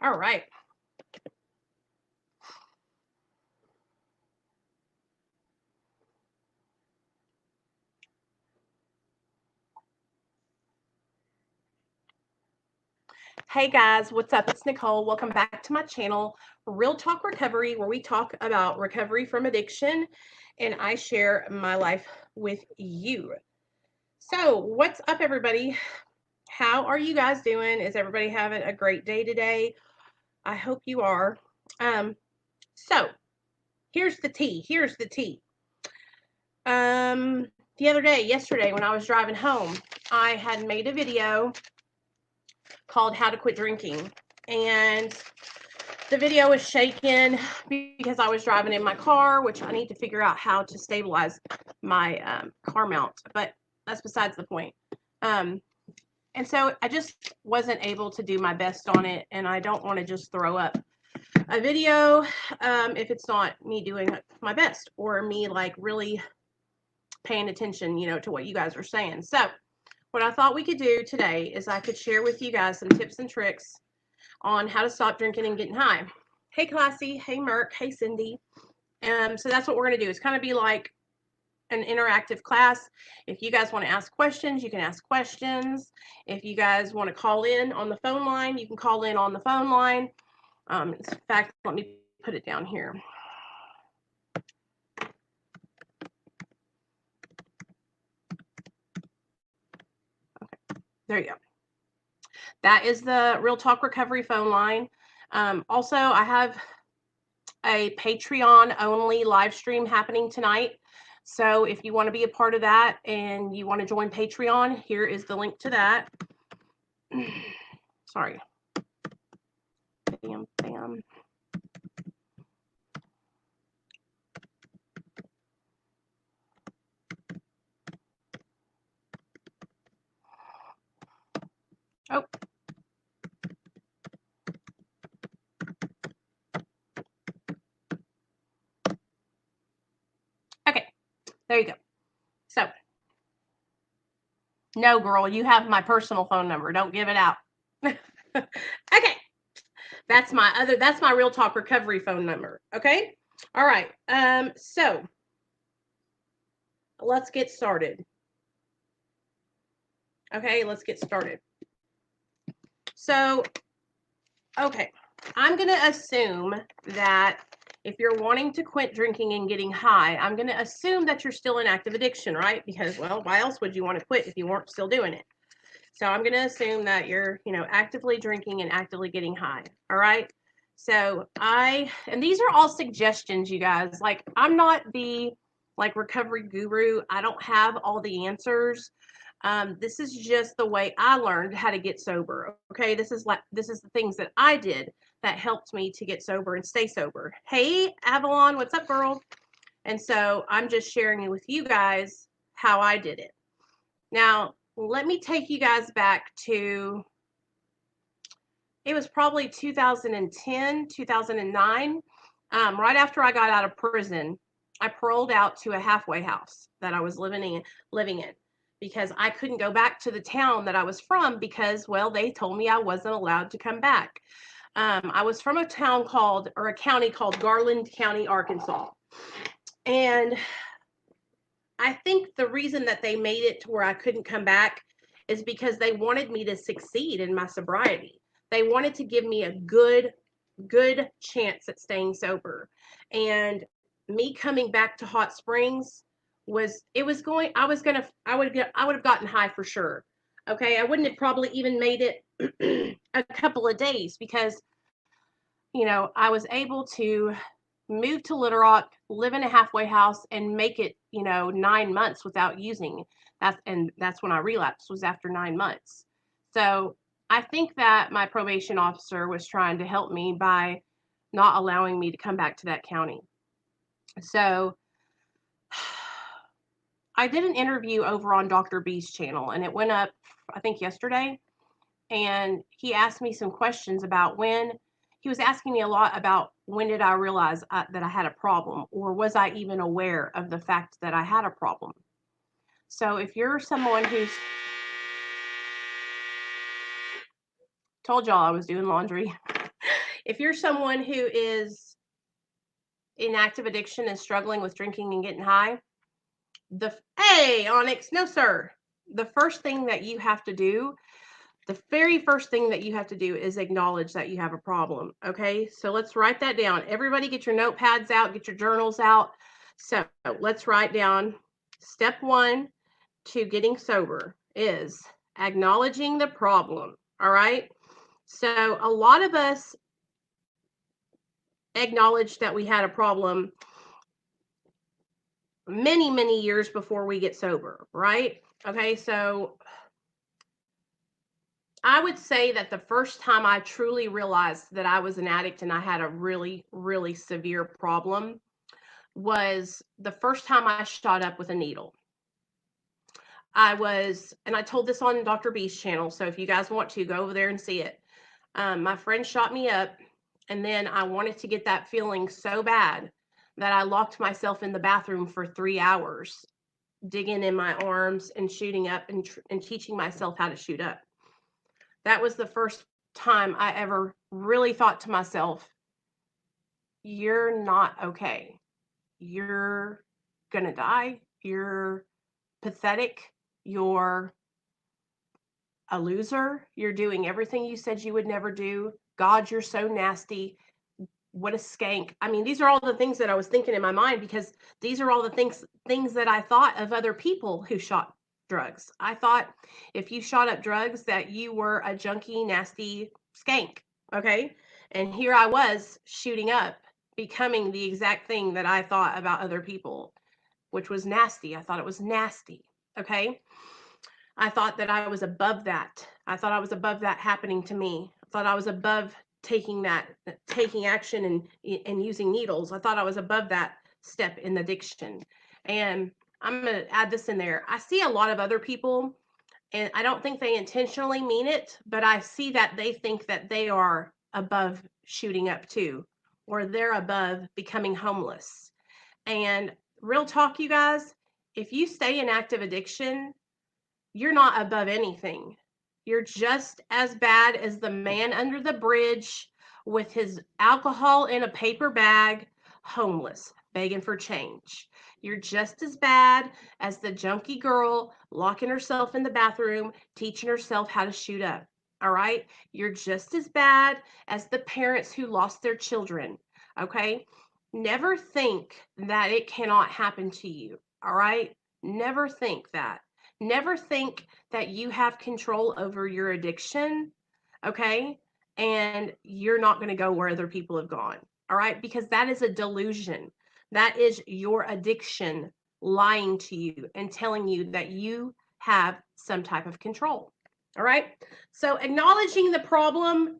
All right. Hey guys, what's up? It's Nicole. Welcome back to my channel, Real Talk Recovery, where we talk about recovery from addiction and I share my life with you. So, what's up, everybody? How are you guys doing? Is everybody having a great day today? I hope you are. So here's the tea. Here's the tea. The other day, yesterday, when I was driving home, I had made a video called How to Quit Drinking. And the video was shaken because I was driving in my car, which I need to figure out how to stabilize my car mount, but that's besides the point. And so I just wasn't able to do my best on it, and I don't want to just throw up a video if it's not me doing my best or me like really paying attention, to what you guys are saying. So what I thought we could do today is I could share with you guys some tips and tricks on how to stop drinking and getting high. Hey Classy, hey Merk, hey Cindy. So that's what we're going to do. It's kind of be like an interactive class. If you guys want to ask questions, you can ask questions. If you guys want to call in on the phone line, you can call in on the phone line. In fact, let me put it down here. Okay, there you go. That is the Real Talk Recovery phone line. Also, I have a Patreon only live stream happening tonight. So if you want to be a part of that and you want to join Patreon, here is the link to that. Sorry. Bam, bam. Oh. Okay, there you go. So, no, girl, you have my personal phone number. Don't give it out. Okay, that's my Real Talk Recovery phone number. Okay, all right. So let's get started. Okay, let's get started. So, okay, I'm going to assume that if you're wanting to quit drinking and getting high, I'm going to assume that you're still in active addiction, right? Because, well, why else would you want to quit if you weren't still doing it? So I'm going to assume that you're, actively drinking and actively getting high. All right. So and these are all suggestions, you guys. Like, I'm not the recovery guru. I don't have all the answers. This is just the way I learned how to get sober. Okay. This is the things that I did that helped me to get sober and stay sober. Hey, Avalon, what's up, girl? And so I'm just sharing with you guys how I did it. Now, let me take you guys back to, it was probably 2010, 2009. Right after I got out of prison, I paroled out to a halfway house that I was living in because I couldn't go back to the town that I was from because, well, they told me I wasn't allowed to come back. I was from a county called Garland County, Arkansas. And I think the reason that they made it to where I couldn't come back is because they wanted me to succeed in my sobriety. They wanted to give me a good chance at staying sober. And me coming back to Hot Springs I would have gotten high for sure. Okay. I wouldn't have probably even made it a couple of days because, I was able to move to Little Rock, live in a halfway house, and make it, 9 months without using. That's when I relapsed, was after 9 months. So I think that my probation officer was trying to help me by not allowing me to come back to that county. So I did an interview over on Dr. B's channel, and it went up, I think, yesterday. And he asked me some questions about he was asking me a lot about when did I realize that I had a problem, or was I even aware of the fact that I had a problem? So if you're someone who's told y'all I was doing laundry, If you're someone who is in active addiction and struggling with drinking and getting high, hey, Onyx, no, sir. The first thing that you have to do, the very first thing that you have to do is acknowledge that you have a problem. Okay, so let's write that down. Everybody get your notepads out, get your journals out. So let's write down step 1 to getting sober is acknowledging the problem. All right. So a lot of us acknowledge that we had a problem many, many years before we get sober, right? Okay, so I would say that the first time I truly realized that I was an addict and I had a really, really severe problem was the first time I shot up with a needle. And I told this on Dr. B's channel, so if you guys want to, go over there and see it. My friend shot me up, and then I wanted to get that feeling so bad that I locked myself in the bathroom for 3 hours, digging in my arms and shooting up and teaching myself how to shoot up. That was the first time I ever really thought to myself, you're not okay. You're going to die. You're pathetic. You're a loser. You're doing everything you said you would never do. God, you're so nasty. What a skank. I mean, these are all the things that I was thinking in my mind, because these are all the things that I thought of other people who shot drugs. I thought if you shot up drugs that you were a junkie, nasty skank. Okay. And here I was shooting up, becoming the exact thing that I thought about other people, which was nasty. I thought it was nasty. Okay. I thought that I was above that. I thought I was above that happening to me. I thought I was above taking action and using needles. I thought I was above that step in addiction. And I'm going to add this in there. I see a lot of other people, and I don't think they intentionally mean it, but I see that they think that they are above shooting up too, or they're above becoming homeless. And real talk, you guys, if you stay in active addiction, you're not above anything. You're just as bad as the man under the bridge with his alcohol in a paper bag, homeless, begging for change. You're just as bad as the junkie girl locking herself in the bathroom, teaching herself how to shoot up. All right. You're just as bad as the parents who lost their children. Okay. Never think that it cannot happen to you. All right. Never think that. Never think that you have control over your addiction, okay? And you're not going to go where other people have gone, all right? Because that is a delusion. That is your addiction lying to you and telling you that you have some type of control, all right? So acknowledging the problem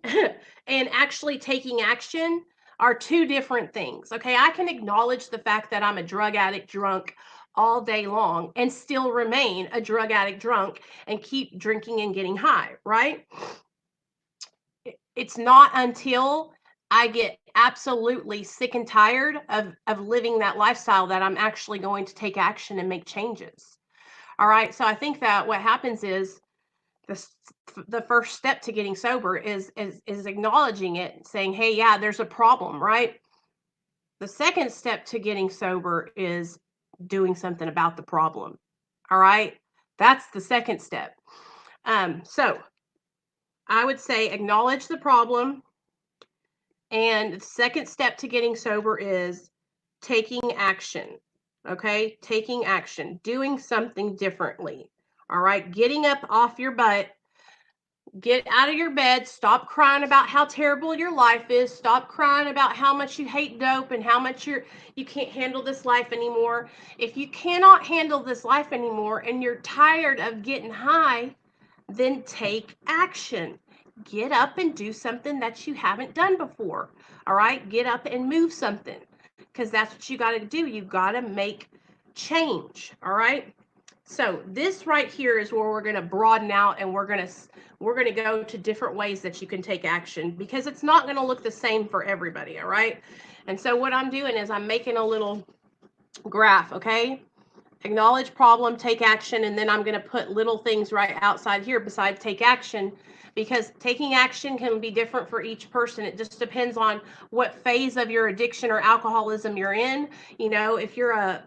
and actually taking action are two different things, okay? I can acknowledge the fact that I'm a drug addict drunk all day long and still remain a drug addict drunk and keep drinking and getting high, right? It's not until I get absolutely sick and tired of living that lifestyle that I'm actually going to take action and make changes. All right. So I think that what happens is the first step to getting sober is acknowledging it, saying, hey, yeah, there's a problem, right? The second step to getting sober is doing something about the problem. All right. That's the second step. So I would say acknowledge the problem. And the second step to getting sober is taking action. Okay. Taking action, doing something differently. All right. Getting up off your butt. Get out of your bed. Stop crying about how terrible your life is. Stop crying about how much you hate dope and how much you can't handle this life anymore. If you cannot handle this life anymore and you're tired of getting high, then take action. Get up and do something that you haven't done before. All right? Get up and move something, because that's what you got to do. You got to make change. All right? So this right here is where we're going to broaden out, and we're going to go to different ways that you can take action, because it's not going to look the same for everybody. All right. And so what I'm doing is I'm making a little graph. Okay. Acknowledge problem, take action, and then I'm going to put little things right outside here besides take action, because taking action can be different for each person. It just depends on what phase of your addiction or alcoholism you're in. You know, if you're a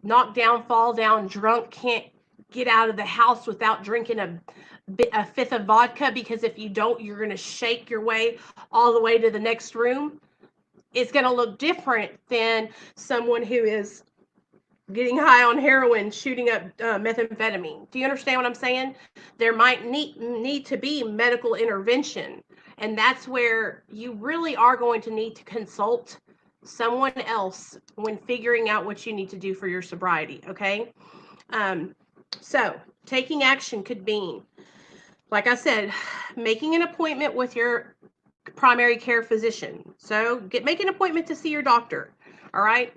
knock down, fall down, drunk, can't get out of the house without drinking a fifth of vodka, because if you don't, you're going to shake your way all the way to the next room. It's going to look different than someone who is getting high on heroin, shooting up methamphetamine. Do you understand what I'm saying? There might need to be medical intervention, and that's where you really are going to need to consult someone else when figuring out what you need to do for your sobriety. Okay. So taking action could mean, like I said, making an appointment with your primary care physician. So make an appointment to see your doctor. All right.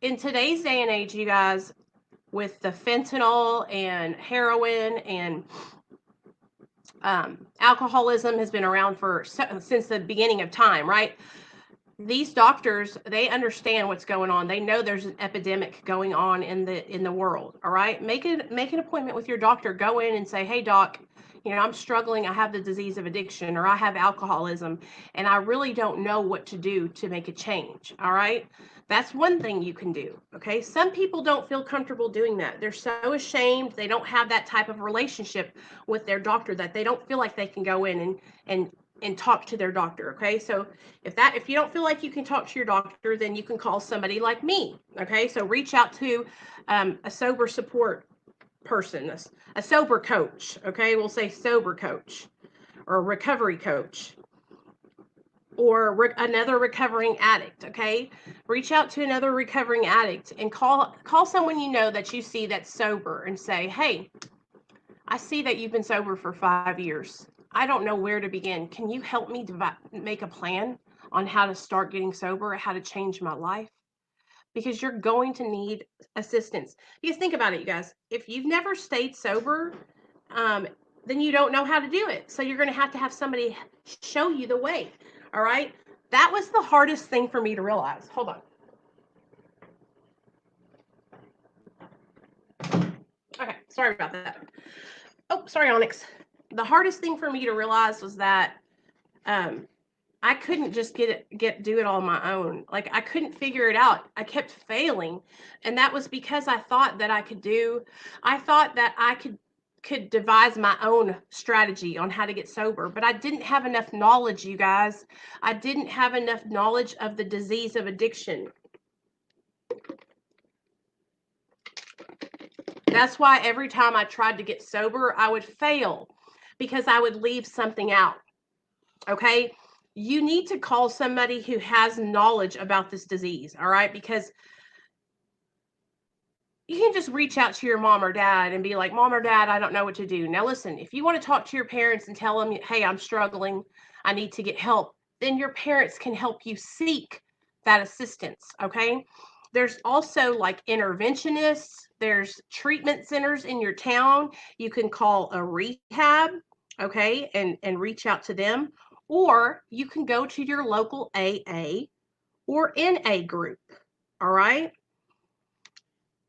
In today's day and age, you guys, with the fentanyl and heroin and alcoholism has been around since the beginning of time, right? These doctors, they understand what's going on. They know there's an epidemic going on in the world. All right, make an appointment with your doctor. Go in and say, hey doc, I'm struggling. I have the disease of addiction, or I have alcoholism, and I really don't know what to do to make a change. All right, that's one thing you can do. Okay, some people don't feel comfortable doing that. They're so ashamed. They don't have that type of relationship with their doctor that they don't feel like they can go in and talk to their doctor. Okay, so if you don't feel like you can talk to your doctor, then you can call somebody like me. Okay, so reach out to a sober support person, a sober coach. Okay, we'll say sober coach, or a recovery coach, or another recovering addict. Okay, reach out to another recovering addict and call someone that you see that's sober and say, hey, I see that you've been sober for 5 years. I don't know where to begin. Can you help me make a plan on how to start getting sober, how to change my life? Because you're going to need assistance. Because think about it, you guys. If you've never stayed sober, then you don't know how to do it. So you're going to have somebody show you the way. All right? That was the hardest thing for me to realize. Hold on. Okay, sorry about that. Oh, sorry, Onyx. The hardest thing for me to realize was that I couldn't just do it all on my own. Like, I couldn't figure it out. I kept failing, and that was because I thought that I could devise my own strategy on how to get sober, but I didn't have enough knowledge, you guys. I didn't have enough knowledge of the disease of addiction. That's why every time I tried to get sober, I would fail because I would leave something out. Okay? You need to call somebody who has knowledge about this disease, all right? Because you can just reach out to your mom or dad and be like, Mom or Dad, I don't know what to do. Now, listen, if you want to talk to your parents and tell them, hey, I'm struggling, I need to get help, then your parents can help you seek that assistance, okay? There's also like interventionists, there's treatment centers in your town. You can call a rehab, okay, and reach out to them. Or you can go to your local AA or NA group, all right?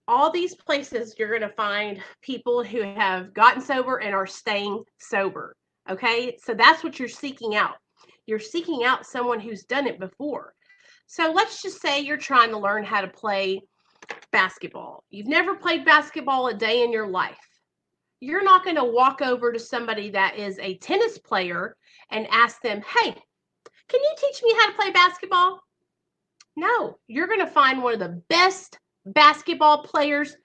All these places, you're going to find people who have gotten sober and are staying sober, okay? So that's what you're seeking out. You're seeking out someone who's done it before. So let's just say you're trying to learn how to play basketball. You've never played basketball a day in your life. You're not going to walk over to somebody that is a tennis player and ask them, hey, can you teach me how to play basketball? No, you're going to find one of the best basketball players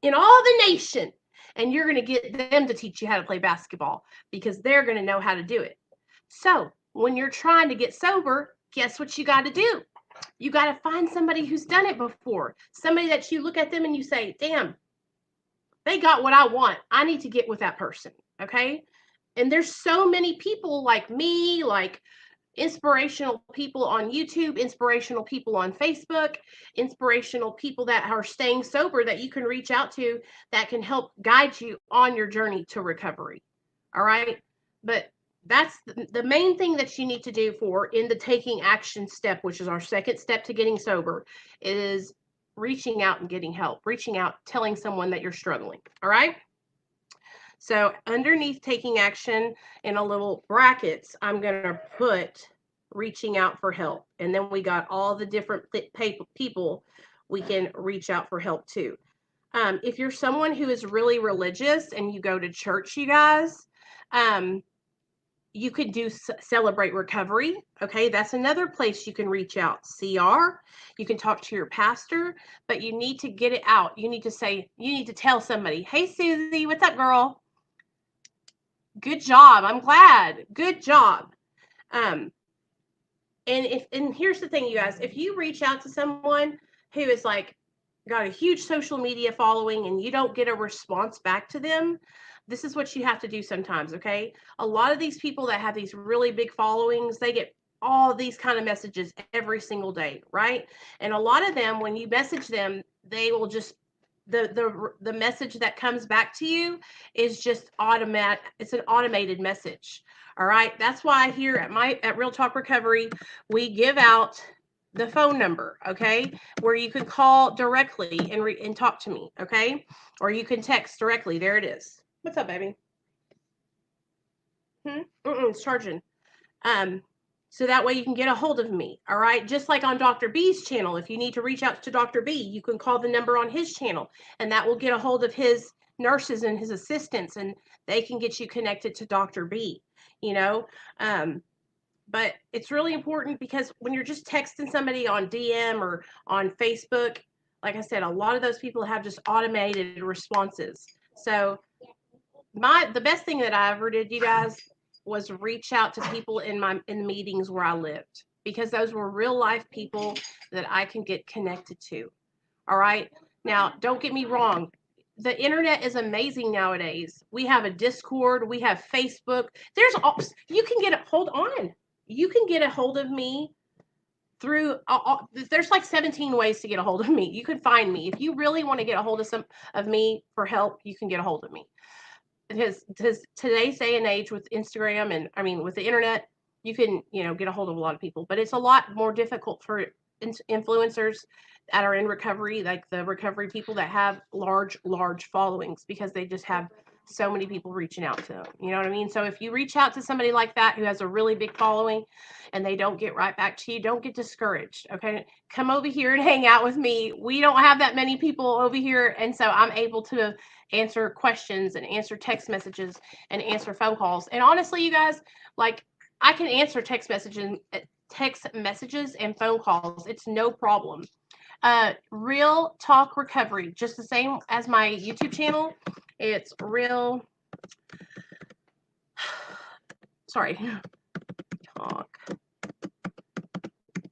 in all the nation, and you're going to get them to teach you how to play basketball because they're going to know how to do it. So when you're trying to get sober, guess what you got to do? You got to find somebody who's done it before, somebody that you look at them and you say, damn, they got what I want. I need to get with that person, okay? And there's so many people like me, like inspirational people on YouTube, inspirational people on Facebook, inspirational people that are staying sober that you can reach out to that can help guide you on your journey to recovery. All right. But That's the main thing that you need to do for in the taking action step, which is our second step to getting sober, is reaching out and getting help, reaching out, telling someone that you're struggling. All right. So underneath taking action in a little brackets, I'm going to put reaching out for help. And then we got all the different people we can reach out for help to. If you're someone who is really religious and you go to church, you guys, you could do Celebrate Recovery. Okay, that's another place you can reach out. CR, you can talk to your pastor, but you need to get it out. You need to say, you need to tell somebody, hey, Susie, what's up, girl? Good job. I'm glad. Good job. Um, and here's the thing, you guys, if you reach out to someone who is like got a huge social media following and you don't get a response back to them, this is what you have to do sometimes. Okay, a lot of these people that have these really big followings, they get all these kind of messages every single day, right? And a lot of them, when you message them, they will just the message that comes back to you is just automatic. It's an automated message. All right, that's why here at Real Talk Recovery, we give out the phone number, okay, where you can call directly and talk to me, okay, or you can text directly. There it is. What's up, baby? It's charging. So that way you can get a hold of me. All right. Just like on Dr. B's channel, if you need to reach out to Dr. B, you can call the number on his channel, and that will get a hold of his nurses and his assistants, and they can get you connected to Dr. B, you know. But it's really important because when you're just texting somebody on DM or on Facebook, like I said, a lot of those people have just automated responses. So the best thing that I ever did, you guys, was reach out to people in meetings where I lived, because those were real life people that I can get connected to. All right. Now, don't get me wrong. The internet is amazing nowadays. We have a Discord, we have Facebook. You can get a hold on. You can get a hold of me through there's like 17 ways to get a hold of me. You can find me. If you really want to get a hold of me for help, you can get a hold of me. Because today's day and age with Instagram and with the internet, you can get a hold of a lot of people, but it's a lot more difficult for influencers that are in recovery, like the recovery people that have large followings, because they just have so many people reaching out to them. You know what I mean? So if you reach out to somebody like that who has a really big following and they don't get right back to you, don't get discouraged. Okay, come over here and hang out with me. We don't have that many people over here, and so I'm able to answer questions and answer text messages and answer phone calls. And honestly, you guys, like, I can answer text messages and phone calls. It's no problem. Real Talk Recovery, just the same as my YouTube channel. It's Talk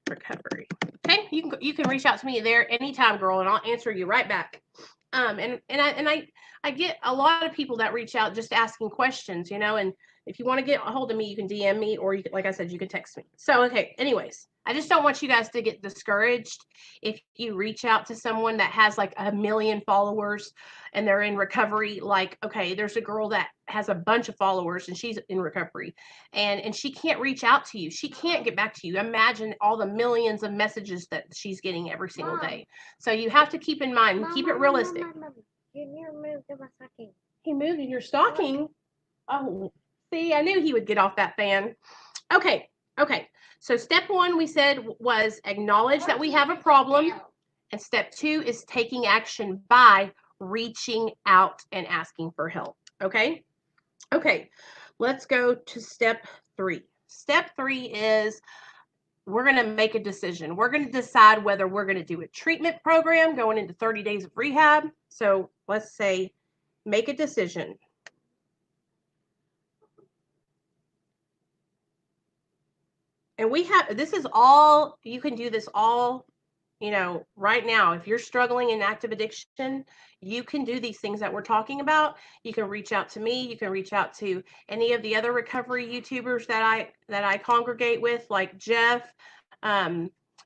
Recovery. Okay, you can reach out to me there anytime, girl, and I'll answer you right back. I get a lot of people that reach out just asking questions, and if you want to get a hold of me, you can DM me, or like I said, you can text me. So, okay, anyways, I just don't want you guys to get discouraged if you reach out to someone that has like 1 million followers and they're in recovery. Like, okay, there's a girl that has a bunch of followers and she's in recovery, and she can't reach out to you. She can't get back to you. Imagine all the millions of messages that she's getting every single day. So you have to keep in mind, keep it realistic. Junior moved in my stocking. He moved in your stocking? Oh, see, I knew he would get off that fan. Okay. So step 1, we said, was acknowledge that we have a problem. And step 2 is taking action by reaching out and asking for help. Okay. Let's go to step 3. Step 3 is we're going to make a decision. We're going to decide whether we're going to do a treatment program going into 30 days of rehab. So let's say make a decision. And this is all, you can do this all, right now. If you're struggling in active addiction, you can do these things that we're talking about. You can reach out to me. You can reach out to any of the other recovery YouTubers that I congregate with, like Jeff,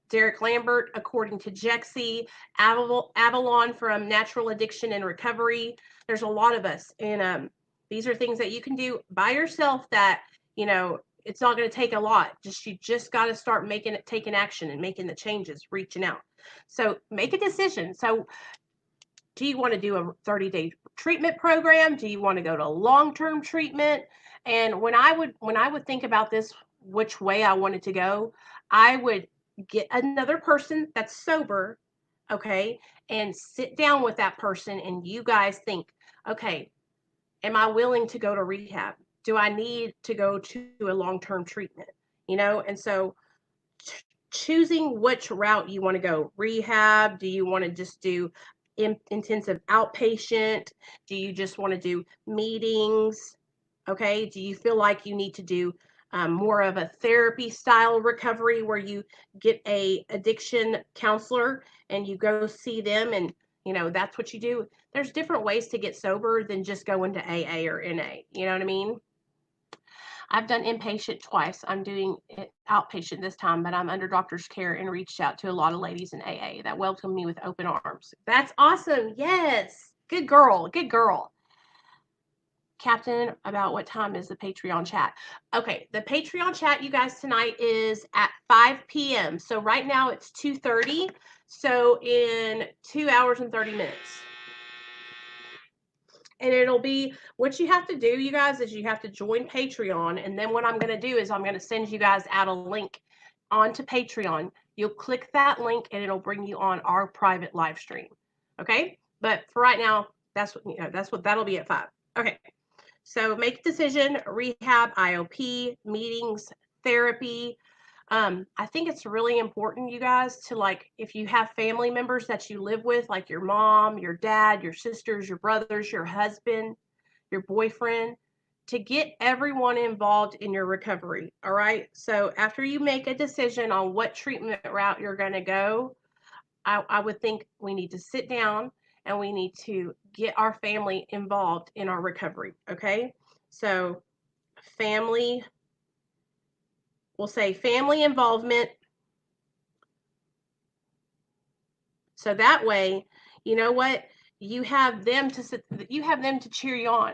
Derek Lambert, according to Jexy, Avalon from Natural Addiction and Recovery. There's a lot of us, and these are things that you can do by yourself that you know, it's not going to take a lot. You just got to start taking action and making the changes, reaching out. So make a decision. So do you want to do a 30-day treatment program? Do you want to go to long-term treatment? And when I would think about this, which way I wanted to go, I would get another person that's sober, okay, and sit down with that person and you guys think, okay, am I willing to go to rehab? Do I need to go to a long-term treatment? You know, and so choosing which route you want to go. Rehab, do you want to just do intensive outpatient? Do you just want to do meetings? Okay, do you feel like you need to do more of a therapy style recovery where you get a addiction counselor and you go see them, and you know that's what you do? There's different ways to get sober than just going to AA or NA. You know what I mean? I've done inpatient twice. I'm doing outpatient this time, but I'm under doctor's care and reached out to a lot of ladies in AA that welcomed me with open arms. That's awesome. Yes. Good girl. Good girl. Captain, about what time is the Patreon chat? Okay, the Patreon chat, you guys, tonight is at 5 p.m. So right now it's 2:30. So in 2 hours and 30 minutes. And it'll be, what you have to do, you guys, is you have to join Patreon. And then what I'm going to do is I'm going to send you guys out a link onto Patreon. You'll click that link and it'll bring you on our private live stream. Okay. But for right now, that's what that'll be at 5. Okay. So make a decision: rehab, IOP, meetings, therapy. I think it's really important, you guys, to, like, if you have family members that you live with, like your mom, your dad, your sisters, your brothers, your husband, your boyfriend, to get everyone involved in your recovery. All right. So after you make a decision on what treatment route you're going to go, I would think we need to sit down and we need to get our family involved in our recovery. Okay. So family, we'll say family involvement. So that way, you know what? You have them to cheer you on.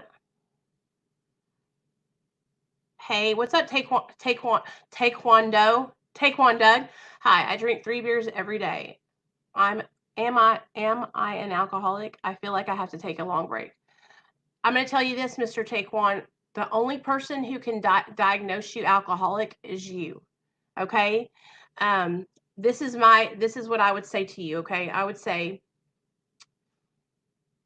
Hey, what's up, Taekwondo? Hi, I drink 3 beers every day. Am I an alcoholic? I feel like I have to take a long break. I'm going to tell you this, Mr. Taekwon. The only person who can diagnose you alcoholic is you. Okay. This is what I would say to you. Okay. I would say,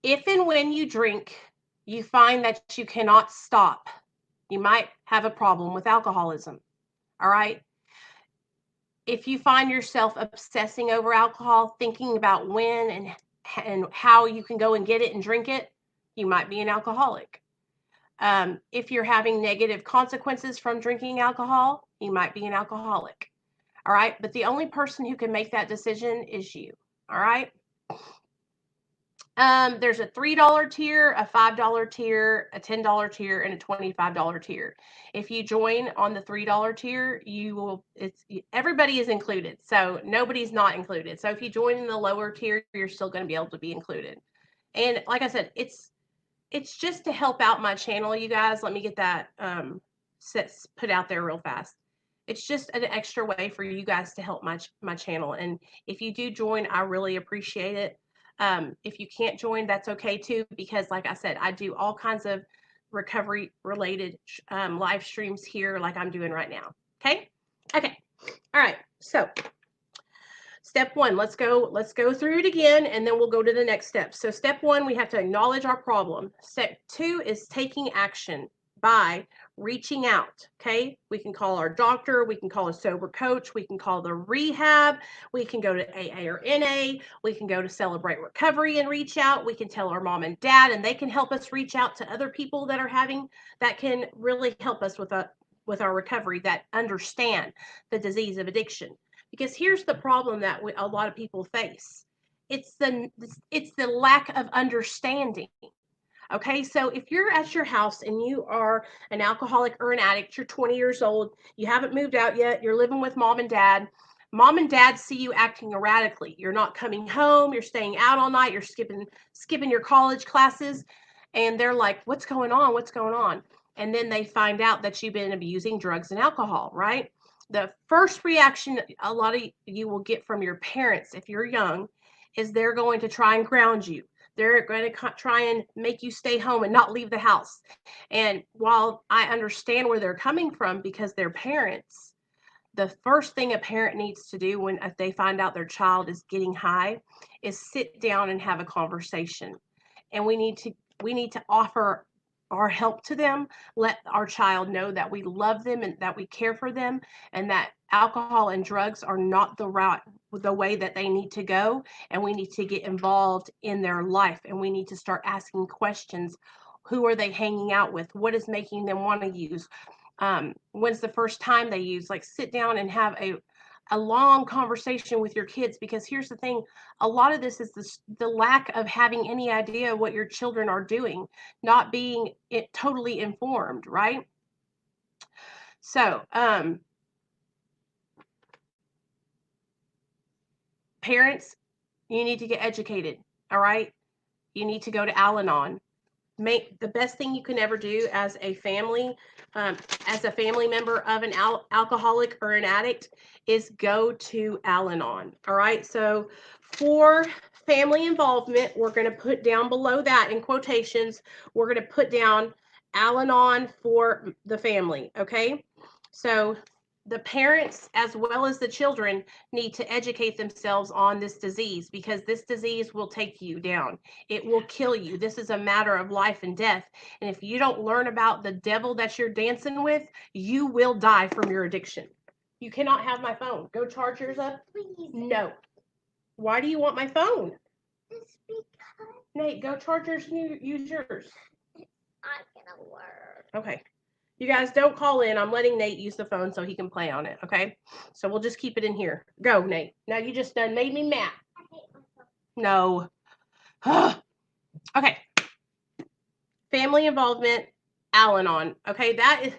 if and when you drink, you find that you cannot stop, you might have a problem with alcoholism. All right. If you find yourself obsessing over alcohol, thinking about when and how you can go and get it and drink it, you might be an alcoholic. If you're having negative consequences from drinking alcohol, you might be an alcoholic. All right. But the only person who can make that decision is you. All right. There's a $3 tier, a $5 tier, a $10 tier, and a $25 tier. If you join on the $3 tier, everybody is included. So nobody's not included. So if you join in the lower tier, you're still going to be able to be included. And like I said, it's just to help out my channel, you guys. Let me get that put out there real fast. It's just an extra way for you guys to help my channel. And if you do join, I really appreciate it. If you can't join, that's okay too, because like I said, I do all kinds of recovery related live streams here, like I'm doing right now. Okay. All right. So step 1, let's go through it again, and then we'll go to the next step. So step 1, we have to acknowledge our problem. Step 2 is taking action by reaching out. Okay. We can call our doctor. We can call a sober coach. We can call the rehab. We can go to AA or NA. We can go to Celebrate Recovery and reach out. We can tell our mom and dad, and they can help us reach out to other people that can really help us with our recovery, that understand the disease of addiction. Because here's the problem that a lot of people face. It's the lack of understanding. Okay, so if you're at your house and you are an alcoholic or an addict, you're 20 years old, you haven't moved out yet, you're living with mom and dad see you acting erratically. You're not coming home, you're staying out all night, you're skipping your college classes, and they're like, what's going on? and then they find out that you've been abusing drugs and alcohol, right? The first reaction a lot of you will get from your parents if you're young is they're going to try and ground you. They're going to try and make you stay home and not leave the house. And while I understand where they're coming from because they're parents, the first thing a parent needs to do when if they find out their child is getting high is sit down and have a conversation. And we need to offer our help to them, let our child know that we love them and that we care for them, and that alcohol and drugs are not the way that they need to go, and we need to get involved in their life, and we need to start asking questions. Who are they hanging out with? What is making them want to use? When's the first time they use? Like, sit down and have a long conversation with your kids, because here's the thing, a lot of this is the lack of having any idea what your children are doing, not being totally informed, right? So parents, you need to get educated. All right, you need to go to Al-Anon. Make the best thing you can ever do as a family member of an alcoholic or an addict, is go to Al-Anon. All right, so for family involvement, we're going to put down below that in quotations, we're going to put down Al-Anon for the family. Okay, so the parents as well as the children need to educate themselves on this disease, because this disease will take you down. It will kill you. This is a matter of life and death. And if you don't learn about the devil that you're dancing with, you will die from your addiction. You cannot have my phone. Go charge yours up. Please. No. Why do you want my phone? Just because Nate, go charge yours and use yours. I cannot work. Okay. You guys don't call in. I'm letting Nate use the phone so he can play on it. Okay. So we'll just keep it in here. Go, Nate. Now you just done made me mad. I hate myself. No. Okay. Family involvement, Al-Anon. Okay, that is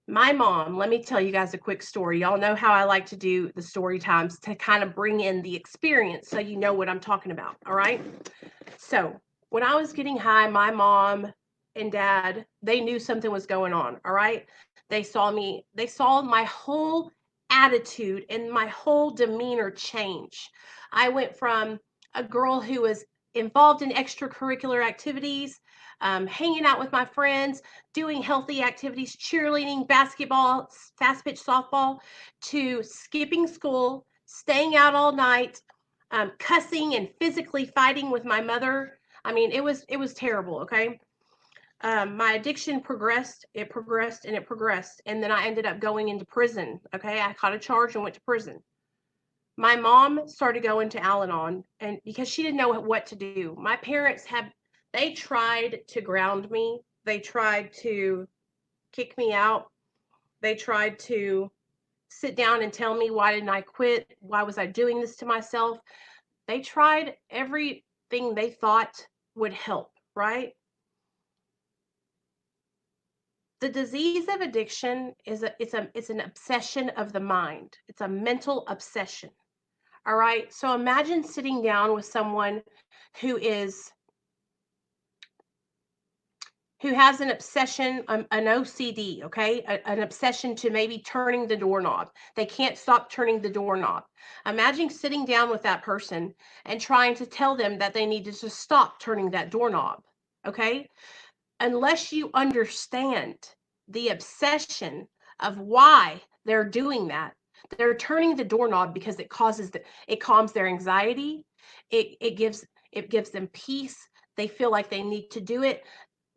my mom. Let me tell you guys a quick story. Y'all know how I like to do the story times to kind of bring in the experience so you know what I'm talking about. All right. So when I was getting high, my mom and dad, they knew something was going on. All right. They saw my whole attitude and my whole demeanor change. I went from a girl who was involved in extracurricular activities, hanging out with my friends, doing healthy activities, cheerleading, basketball, fast pitch softball, to skipping school, staying out all night, cussing and physically fighting with my mother. I mean, it was terrible. Okay, my addiction progressed. It progressed and it progressed, and then I ended up going into prison. Okay, I caught a charge and went to prison. My mom started going to Al-Anon, and because she didn't know what to do. My parents they tried to ground me. They tried to kick me out. They tried to sit down and tell me, why didn't I quit? Why was I doing this to myself? They tried everything they thought would help, right? The disease of addiction it's an obsession of the mind. It's a mental obsession. All right? So imagine sitting down with someone who is who has an obsession, an OCD, okay? An obsession to maybe turning the doorknob. They can't stop turning the doorknob. Imagine sitting down with that person and trying to tell them that they need to just stop turning that doorknob, okay? Unless you understand the obsession of why they're doing that. They're turning the doorknob because it calms their anxiety. It gives them peace. They feel like they need to do it.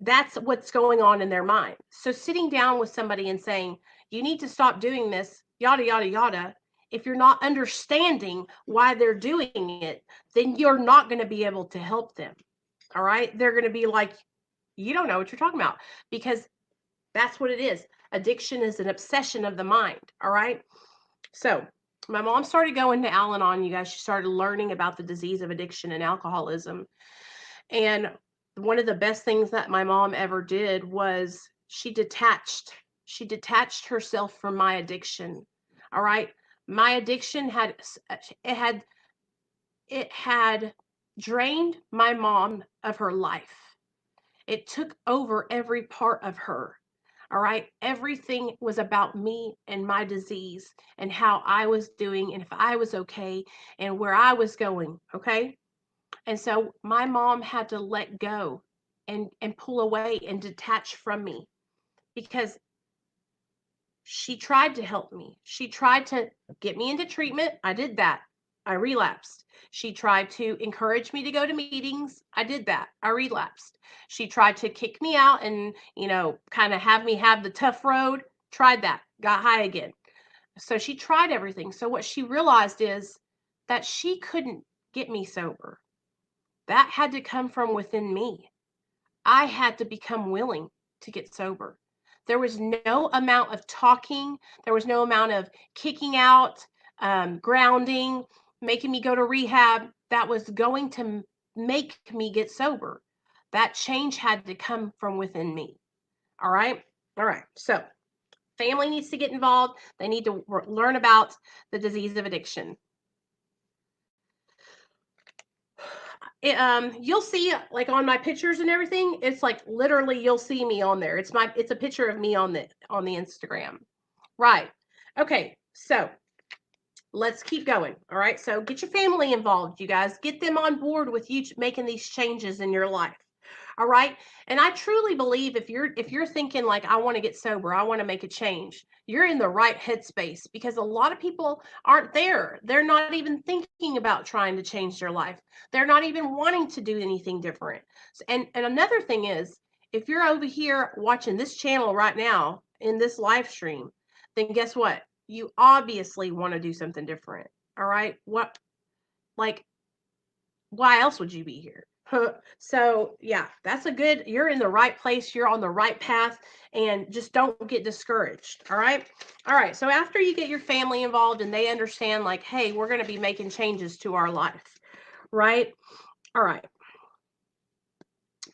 That's what's going on in their mind. So sitting down with somebody and saying, you need to stop doing this, yada, yada, yada. If you're not understanding why they're doing it, then you're not going to be able to help them. All right. They're going to be like, you don't know what you're talking about, because that's what it is. Addiction is an obsession of the mind. All right. So my mom started going to Al-Anon, you guys. She started learning about the disease of addiction and alcoholism. And one of the best things that my mom ever did was she detached herself from my addiction. All right. My addiction it had drained my mom of her life. It took over every part of her. All right. Everything was about me and my disease and how I was doing and if I was okay and where I was going. Okay. And so my mom had to let go and pull away and detach from me because she tried to help me. She tried to get me into treatment. I did that. I relapsed. She tried to encourage me to go to meetings. I did that. I relapsed. She tried to kick me out and, kind of have me have the tough road. Tried that. Got high again. So she tried everything. So what she realized is that she couldn't get me sober. That had to come from within me. I had to become willing to get sober. There was no amount of talking, there was no amount of kicking out, grounding, making me go to rehab that was going to make me get sober. That change had to come from within me. All right. All right. So, family needs to get involved. They need to learn about the disease of addiction. You'll see like on my pictures and everything, it's like literally you'll see me on there. It's a picture of me on the Instagram. Right. Okay. So let's keep going. All right. So get your family involved, you guys. Get them on board with you making these changes in your life. All right. And I truly believe if you're thinking like I want to get sober, I want to make a change, you're in the right headspace because a lot of people aren't there. They're not even thinking about trying to change their life. They're not even wanting to do anything different. And another thing is, if you're over here watching this channel right now in this live stream, then guess what? You obviously want to do something different. All right. Like, why else would you be here? So, yeah, you're in the right place. You're on the right path and just don't get discouraged. All right. All right. So, after you get your family involved and they understand, like, hey, we're going to be making changes to our life. Right. All right.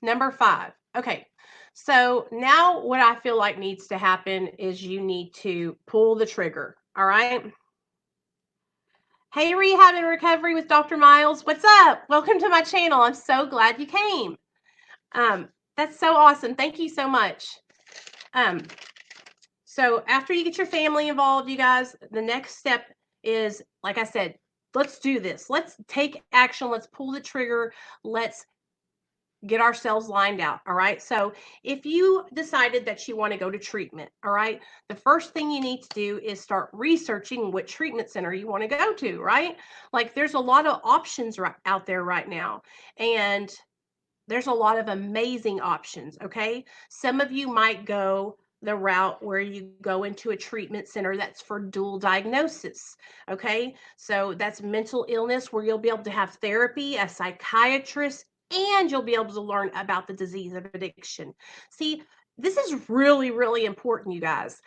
Number 5. Okay. So, now what I feel like needs to happen is you need to pull the trigger. All right. Hey, Rehab and Recovery with Dr. Miles. What's up? Welcome to my channel. I'm so glad you came. That's so awesome. Thank you so much. So after you get your family involved, you guys, the next step is, like I said, let's do this. Let's take action. Let's pull the trigger. Let's get ourselves lined out. All right. So if you decided that you want to go to treatment, all right, the first thing you need to do is start researching what treatment center you want to go to, right? Like there's a lot of options out there right now. And there's a lot of amazing options. Okay. Some of you might go the route where you go into a treatment center that's for dual diagnosis. Okay. So that's mental illness where you'll be able to have therapy, a psychiatrist, and you'll be able to learn about the disease of addiction. See, this is really, really important, you guys.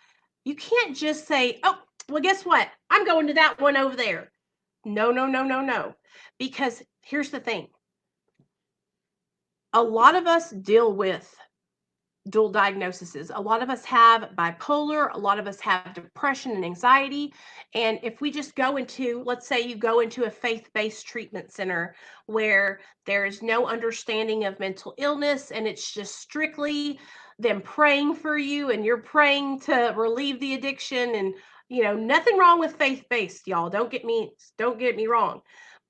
You can't just say, oh, well, guess what? I'm going to that one over there. No, no, no, no, no. Because here's the thing, a lot of us deal with dual diagnoses. A lot of us have bipolar, a lot of us have depression and anxiety. And if we just go into, let's say you go into a faith-based treatment center where there is no understanding of mental illness and it's just strictly them praying for you and you're praying to relieve the addiction, and nothing wrong with faith-based, y'all. Don't get me wrong.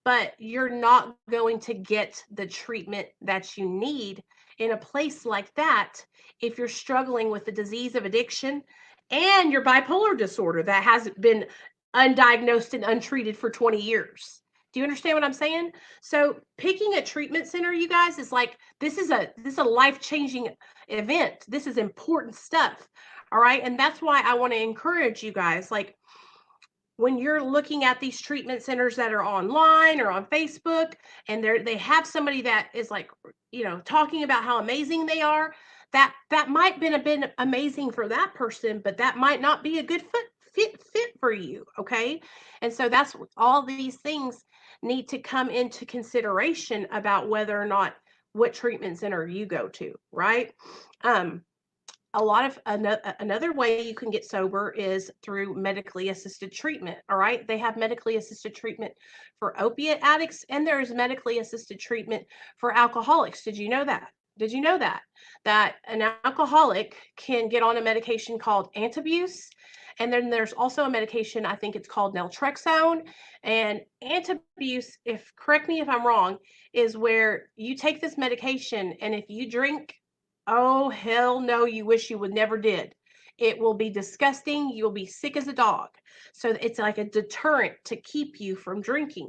But you're not going to get the treatment that you need in a place like that if you're struggling with the disease of addiction and your bipolar disorder that hasn't been undiagnosed and untreated for 20 years. Do you understand what I'm saying? So picking a treatment center, you guys, is like this is a life-changing event. This is important stuff. All right. And that's why I want to encourage you guys, like, when you're looking at these treatment centers that are online or on Facebook, and they have somebody that is like, talking about how amazing they are, that might have been amazing for that person, but that might not be a good fit for you. Okay. And so that's all these things need to come into consideration about whether or not what treatment center you go to, right? A lot of another way you can get sober is through medically assisted treatment. All right. They have medically assisted treatment for opiate addicts, and there's medically assisted treatment for alcoholics. Did you know that? Did you know that? That an alcoholic can get on a medication called antabuse. And then there's also a medication, I think it's called naltrexone. And antabuse, if correct me if I'm wrong, is where you take this medication and if you drink, oh hell no, you wish you would never did. It will be disgusting. You'll be sick as a dog. So it's like a deterrent to keep you from drinking.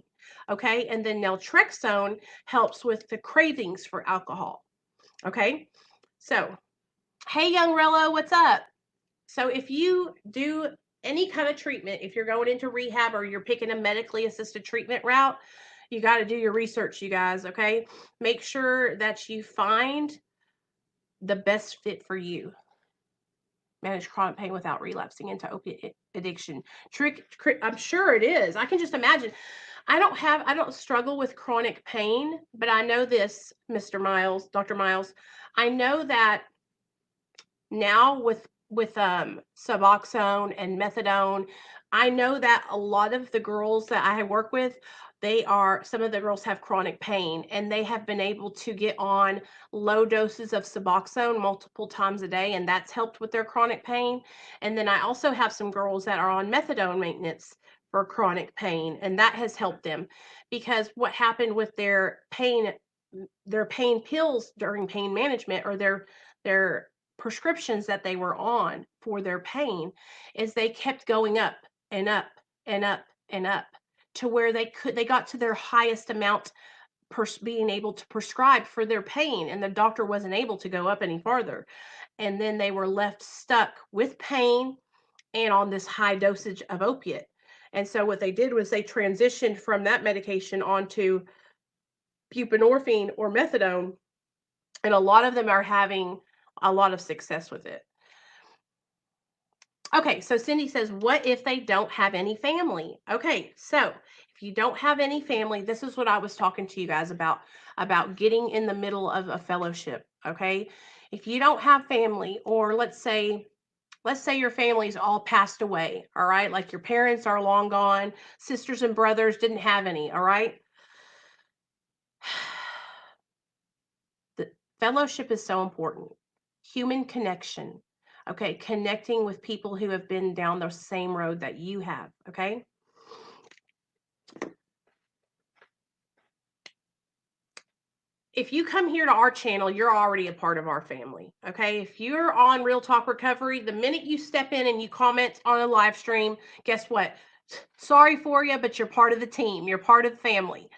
Okay. And then naltrexone helps with the cravings for alcohol. Okay. So, hey, young Rello, what's up? So, if you do any kind of treatment, if you're going into rehab or you're picking a medically assisted treatment route, you got to do your research, you guys. Okay. Make sure that you find the best fit for you. Manage chronic pain without relapsing into opiate addiction. I'm sure it is. I can just imagine. I don't struggle with chronic pain, but I know this, Mr. Miles, Dr. Miles. I know that now with Suboxone and methadone, I know that a lot of the girls that I work with, some of the girls have chronic pain and they have been able to get on low doses of Suboxone multiple times a day, and that's helped with their chronic pain. And then I also have some girls that are on methadone maintenance for chronic pain, and that has helped them because what happened with their pain pills during pain management, or their prescriptions that they were on for their pain, is they kept going up and up and up and up to where they got to their highest amount being able to prescribe for their pain, and the doctor wasn't able to go up any farther, and then they were left stuck with pain and on this high dosage of opiate. And so what they did was they transitioned from that medication onto buprenorphine or methadone, and a lot of them are having a lot of success with it. Okay, so Cindy says, what if they don't have any family? Okay, so if you don't have any family, this is what I was talking to you guys about getting in the middle of a fellowship. Okay, if you don't have family, or let's say your family's all passed away, all right, like your parents are long gone, sisters and brothers didn't have any, all right. The fellowship is so important. Human connection. Okay, connecting with people who have been down the same road that you have. Okay. If you come here to our channel, you're already a part of our family. Okay. If you're on Real Talk Recovery, the minute you step in and you comment on a live stream, guess what? Sorry for you, but you're part of the team. You're part of the family.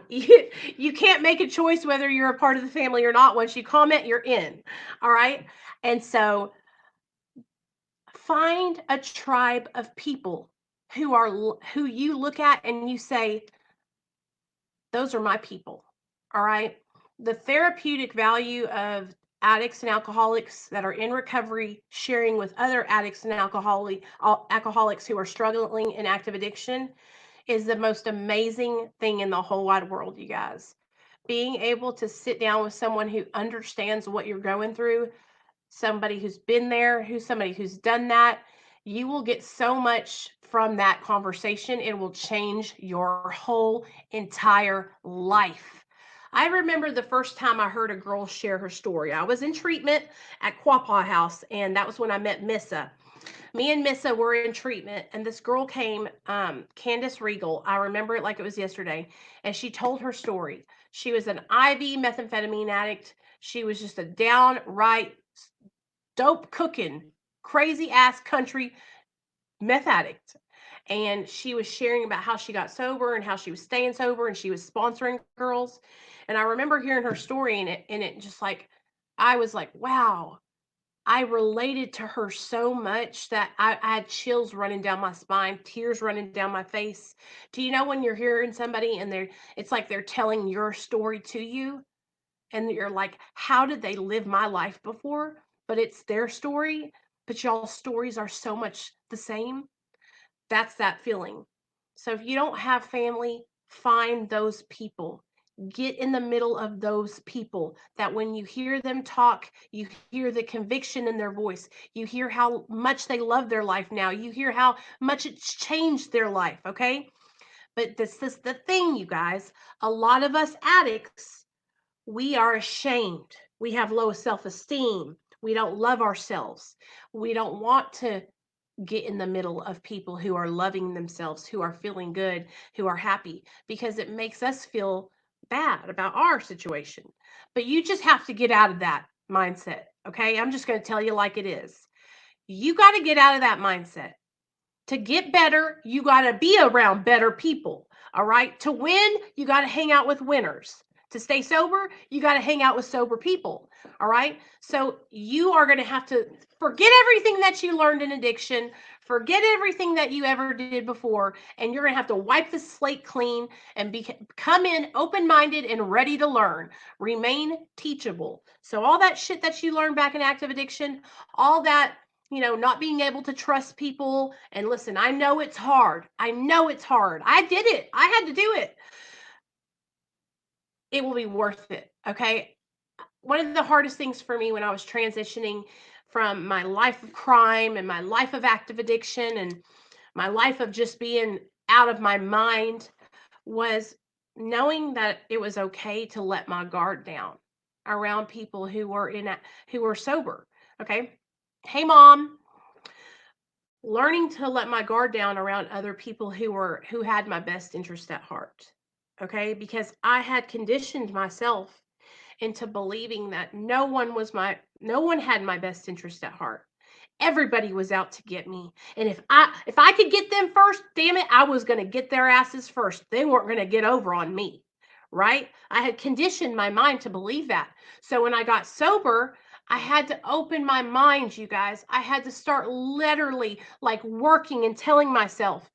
You can't make a choice whether you're a part of the family or not. Once you comment, you're in. All right. And so find a tribe of people who you look at and you say, those are my people. All right. The therapeutic value of addicts and alcoholics that are in recovery sharing with other addicts and alcoholics who are struggling in active addiction is the most amazing thing in the whole wide world, you guys. Being able to sit down with someone who understands what you're going through, somebody who's been there, somebody who's done that, you will get so much from that conversation. It will change your whole entire life. I remember the first time I heard a girl share her story. I was in treatment at Quapaw House, and that was when I met Missa. Me and Missa were in treatment, and this girl came, Candace Regal. I remember it like it was yesterday, and she told her story. She was an IV methamphetamine addict. She was just a downright dope cooking, crazy ass country meth addict. And she was sharing about how she got sober and how she was staying sober and she was sponsoring girls. And I remember hearing her story, and it just like, I was like, wow, I related to her so much that I had chills running down my spine, tears running down my face. Do you know when you're hearing somebody and it's like they're telling your story to you? And you're like, how did they live my life before? But it's their story, but y'all's stories are so much the same. That's that feeling. So if you don't have family, find those people. Get in the middle of those people that when you hear them talk, you hear the conviction in their voice. You hear how much they love their life now. You hear how much it's changed their life. Okay. But this is the thing, you guys. A lot of us addicts, we are ashamed. We have low self-esteem. We don't love ourselves. We don't want to get in the middle of people who are loving themselves, who are feeling good, who are happy, because it makes us feel bad about our situation. But you just have to get out of that mindset. Okay. I'm just going to tell you like it is. You got to get out of that mindset. To get better, you got to be around better people. All right. To win, you got to hang out with winners. To stay sober, you got to hang out with sober people. All right. So you are going to have to forget everything that you learned in addiction, forget everything that you ever did before, and you're going to have to wipe the slate clean and come in open minded and ready to learn. Remain teachable. So, all that shit that you learned back in active addiction, all that not being able to trust people. And listen, I know it's hard. I know it's hard. I did it. I had to do it. It will be worth it. Okay. One of the hardest things for me when I was transitioning from my life of crime and my life of active addiction and my life of just being out of my mind was knowing that it was okay to let my guard down around people who were sober. Okay. Hey, mom. Learning to let my guard down around other people who had my best interest at heart. Okay, because I had conditioned myself into believing that no one had my best interest at heart. Everybody was out to get me, and if I could get them first, damn it, I was going to get their asses first. They weren't going to get over on me. Right? I had conditioned my mind to believe that. So when I got sober, I had to open my mind, you guys. I had to start literally like working and telling myself,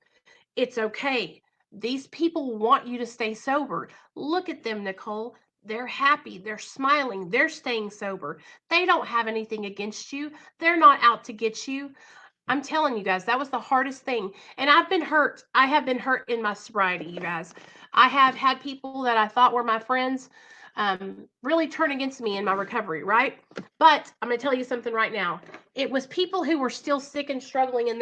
it's okay. These people want you to stay sober. Look at them, Nicole. They're happy. They're smiling. They're staying sober. They don't have anything against you. They're not out to get you. I'm telling you guys, that was the hardest thing. And I've been hurt. I have been hurt in my sobriety, you guys. I have had people that I thought were my friends really turn against me in my recovery, right? But I'm going to tell you something right now. It was people who were still sick and struggling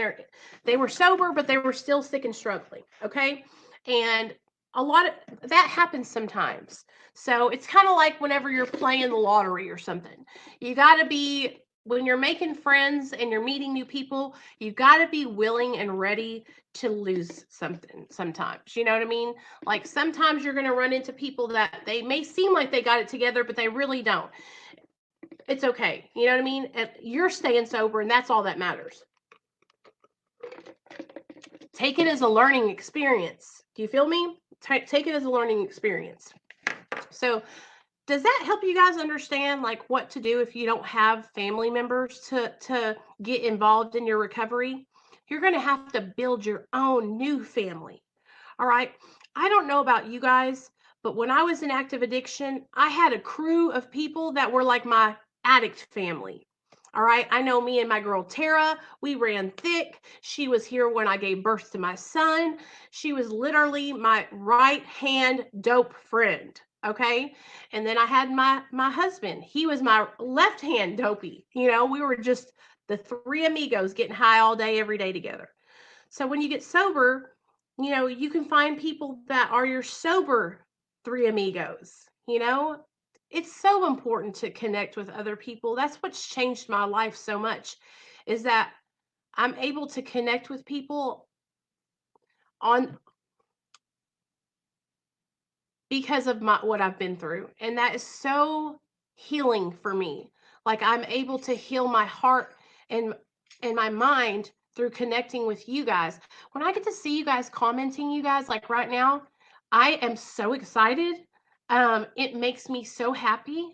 they were sober, but they were still sick and struggling, okay? And a lot of that happens sometimes. So it's kind of like whenever you're playing the lottery or something. You got to be when you're making friends and you're meeting new people, you got to be willing and ready to lose something sometimes. You know what I mean? Like sometimes you're going to run into people that they may seem like they got it together, but they really don't. It's okay. You know what I mean? You're staying sober, and that's all that matters. Take it as a learning experience. Do you feel me? Take it as a learning experience. So, does that help you guys understand like what to do if you don't have family members to get involved in your recovery? You're going to have to build your own new family. All right. I don't know about you guys, but when I was in active addiction, I had a crew of people that were like my addict family. All right. I know me and my girl Tara, we ran thick. She was here when I gave birth to my son. She was literally my right hand dope friend. Okay. And then I had my husband. He was my left hand dopey. We were just the three amigos getting high all day, every day together. So when you get sober, you can find people that are your sober three amigos. It's so important to connect with other people. That's what's changed my life so much is that I'm able to connect with people on because of what I've been through. And that is so healing for me. Like I'm able to heal my heart and my mind through connecting with you guys. When I get to see you guys commenting, you guys, like right now, I am so excited. It makes me so happy.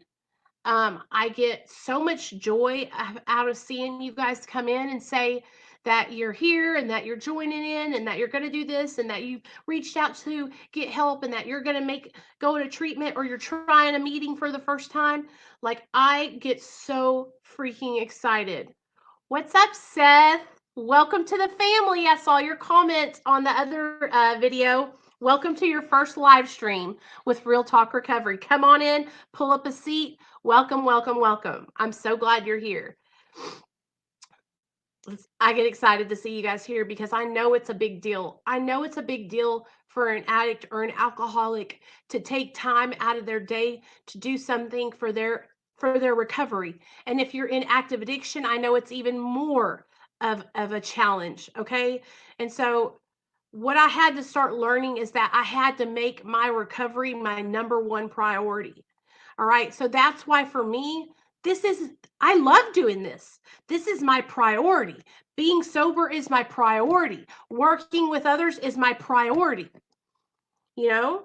I get so much joy out of seeing you guys come in and say that you're here and that you're joining in and that you're going to do this and that you reached out to get help and that you're going to go to treatment or you're trying a meeting for the first time. Like I get so freaking excited. What's up, Seth? Welcome to the family. I saw your comment on the other video. Welcome to your first live stream with Real Talk Recovery. Come on in, pull up a seat. Welcome, welcome, welcome. I'm so glad you're here. I get excited to see you guys here because I know it's a big deal. I know it's a big deal for an addict or an alcoholic to take time out of their day to do something for for their recovery. And if you're in active addiction, I know it's even more of a challenge. Okay. And so what I had to start learning is that I had to make my recovery my number one priority. All right. So that's why for me, this is, I love doing this. This is my priority. Being sober is my priority. Working with others is my priority. You know,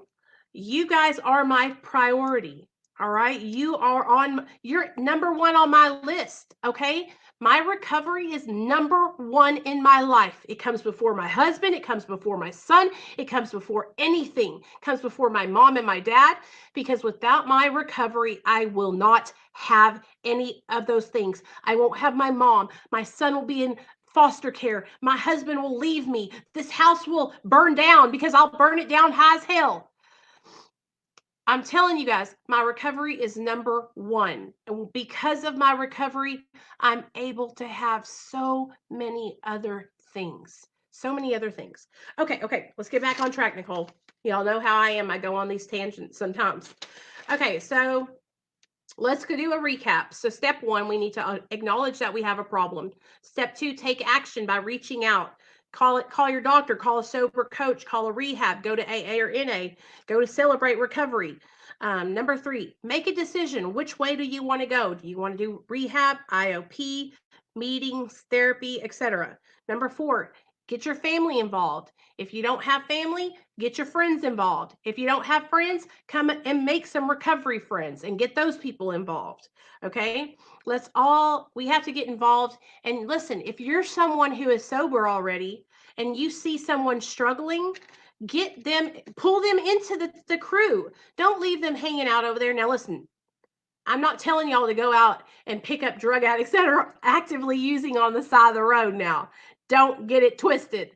you guys are my priority. All right. You are on, you're number one on my list. Okay. My recovery is number one in my life. It comes before my husband. It comes before my son. It comes before anything. It comes before my mom and my dad, because without my recovery, I will not have any of those things. I won't have my mom. My son will be in foster care. My husband will leave me. This house will burn down because I'll burn it down high as hell. I'm telling you guys, my recovery is number one. And because of my recovery, I'm able to have so many other things. So many other things. Okay, let's get back on track, Nicole. Y'all know how I am. I go on these tangents sometimes. Okay, so let's go do a recap. So step one, we need to acknowledge that we have a problem. Step two, take action by reaching out. Call your doctor, call a sober coach, call a rehab, go to AA or NA, go to Celebrate Recovery. Number three, make a decision. Which way do you want to go? Do you want to do rehab, IOP, meetings, therapy, etc.? Number four, get your family involved. If you don't have family, get your friends involved. If you don't have friends, come and make some recovery friends and get those people involved. Okay. We have to get involved. And listen, if you're someone who is sober already and you see someone struggling, pull them into the crew. Don't leave them hanging out over there. Now, listen, I'm not telling y'all to go out and pick up drug addicts that are actively using on the side of the road now. Don't get it twisted.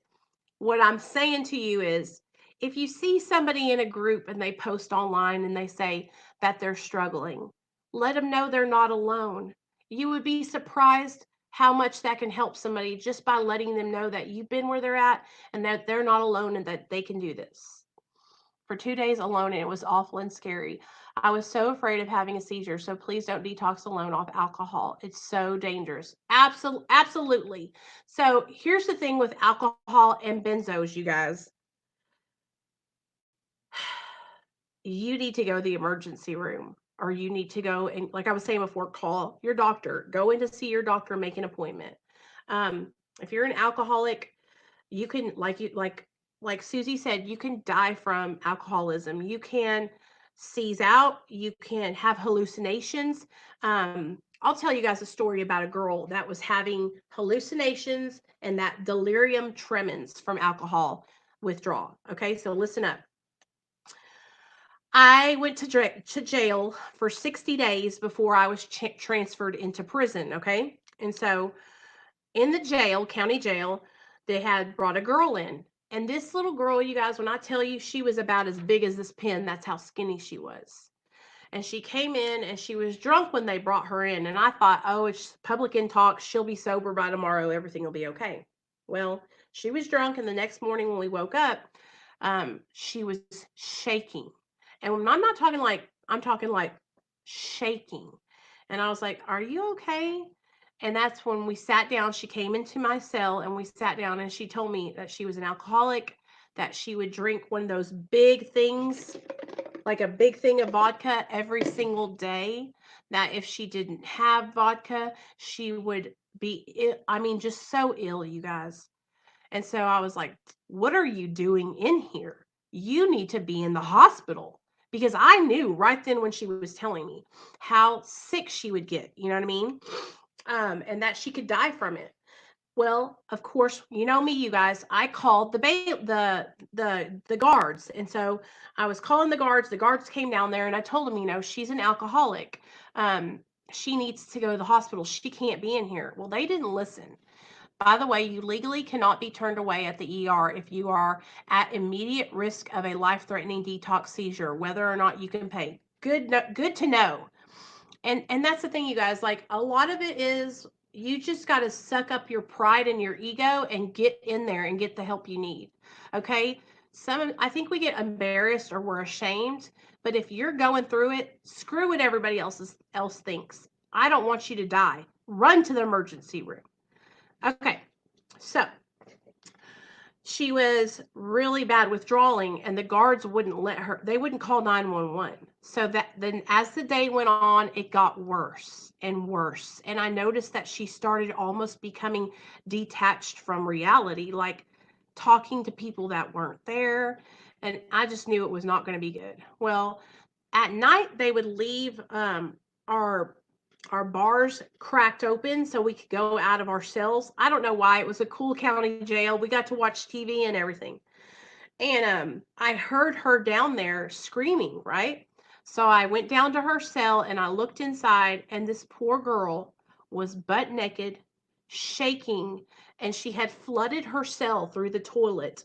What I'm saying to you is, if you see somebody in a group and they post online and they say that they're struggling, let them know they're not alone. You would be surprised how much that can help somebody just by letting them know that you've been where they're at and that they're not alone and that they can do this. For 2 days alone, and it was awful and scary. I was so afraid of having a seizure, so please don't detox alone off alcohol. It's so dangerous. Absolutely. So here's the thing with alcohol and benzos, you guys. You need to go to the emergency room, or you need to go and, like I was saying before, call your doctor. Go in to see your doctor, make an appointment. If you're an alcoholic, you can, like Susie said, you can die from alcoholism. You can seize out, you can have hallucinations. I'll tell you guys a story about a girl that was having hallucinations and that delirium tremens from alcohol withdrawal. Okay, so listen up. I went to jail for 60 days before I was transferred into prison. Okay, and so in the jail, county jail, they had brought a girl in. And this little girl, you guys, when I tell you she was about as big as this pin, that's how skinny she was. And she came in and she was drunk when they brought her in. And I thought, oh, it's public intox. She'll be sober by tomorrow. Everything will be okay. Well, she was drunk. And the next morning when we woke up, she was shaking. And I'm not talking like, I'm talking like shaking. And I was like, are you okay? And that's when we sat down. She came into my cell and we sat down and she told me that she was an alcoholic, that she would drink one of those big things, like a big thing of vodka every single day, that if she didn't have vodka, she would be ill. I mean, just so ill, you guys. And so I was like, what are you doing in here? You need to be in the hospital. Because I knew right then when she was telling me how sick she would get, you know what I mean? And that she could die from it. Well, of course, you know me, you guys. I called the guards, and so I was calling the guards. The guards came down there, and I told them, she's an alcoholic. She needs to go to the hospital. She can't be in here. Well, they didn't listen. By the way, you legally cannot be turned away at the ER if you are at immediate risk of a life-threatening detox seizure, whether or not you can pay. Good to know. And that's the thing, you guys, like a lot of it is you just got to suck up your pride and your ego and get in there and get the help you need. Okay. I think we get embarrassed or we're ashamed, But if you're going through it, screw what everybody else thinks. I don't want you to die. Run to the emergency room. Okay. So she was really bad withdrawing, and the guards wouldn't let her, they wouldn't call 911. So that then as the day went on, it got worse and worse. And I noticed that she started almost becoming detached from reality, like talking to people that weren't there. And I just knew it was not going to be good. Well, at night they would leave our bars cracked open so we could go out of our cells. I don't know why. It was a cool county jail. We got to watch TV and everything. And I heard her down there screaming, right? So I went down to her cell and I looked inside, and this poor girl was butt naked, shaking, and she had flooded her cell through the toilet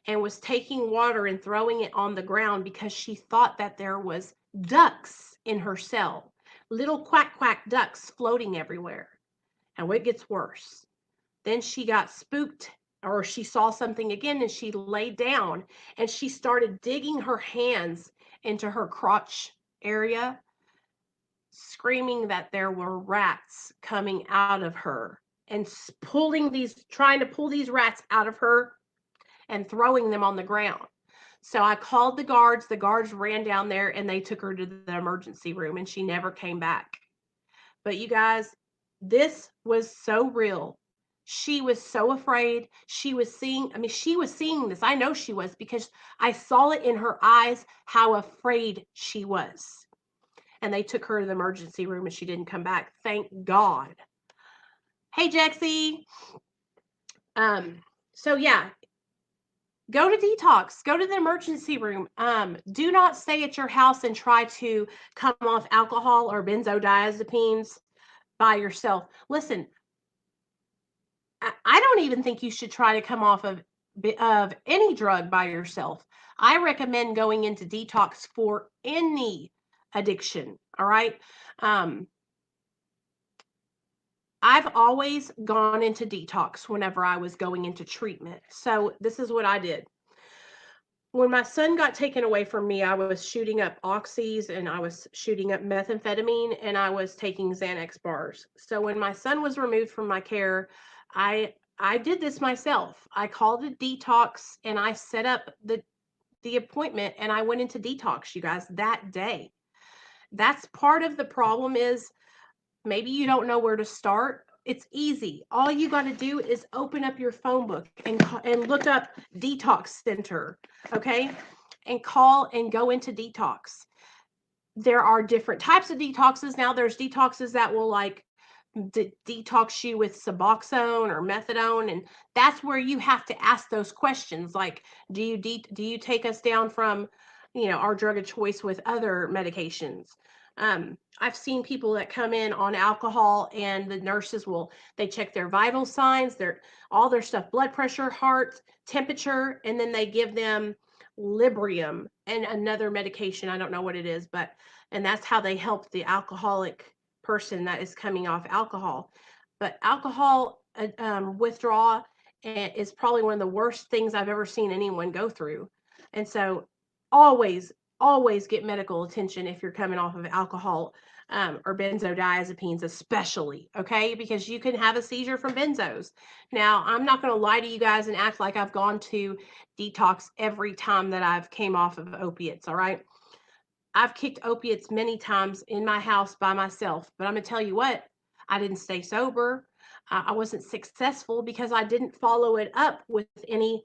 and was taking water and throwing it on the ground because she thought that there was ducks in her cell, little quack quack ducks floating everywhere. And it gets worse. Then she got spooked, or she saw something again, and she laid down and she started digging her hands into her crotch area, screaming that there were rats coming out of her and trying to pull these rats out of her and throwing them on the ground. So I called the guards. The guards ran down there and they took her to the emergency room, and she never came back. But you guys, this was so real. She was so afraid. She was seeing this. I know she was because I saw it in her eyes how afraid she was. And they took her to the emergency room and she didn't come back. Thank God. Hey, Jexie. So yeah, go to detox, go to the emergency room. Do not stay at your house and try to come off alcohol or benzodiazepines by yourself. Listen, I don't even think you should try to come off of any drug by yourself. I recommend going into detox for any addiction. All right. Um, I've always gone into detox whenever I was going into treatment. So this is what I did. When my son got taken away from me, I was shooting up oxys and I was shooting up methamphetamine and I was taking Xanax bars. So when my son was removed from my care, I did this myself. I called a detox and I set up the appointment and I went into detox, you guys, that day. That's part of the problem is maybe you don't know where to start. It's easy. All you got to do is open up your phone book and look up detox center, okay? And call and go into detox. There are different types of detoxes now. There's detoxes that will like detox you with Suboxone or methadone, and that's where you have to ask those questions like, do you take us down from, our drug of choice with other medications? I've seen people that come in on alcohol and the nurses they check their vital signs, all their stuff, blood pressure, heart, temperature, and then they give them Librium and another medication. I don't know what it is, and that's how they help the alcoholic person that is coming off alcohol. But alcohol withdrawal is probably one of the worst things I've ever seen anyone go through. And so always, always get medical attention if you're coming off of alcohol or benzodiazepines, especially, okay? Because you can have a seizure from benzos. Now, I'm not going to lie to you guys and act like I've gone to detox every time that I've came off of opiates, all right? I've kicked opiates many times in my house by myself, but I'm going to tell you what, I didn't stay sober. I wasn't successful because I didn't follow it up with any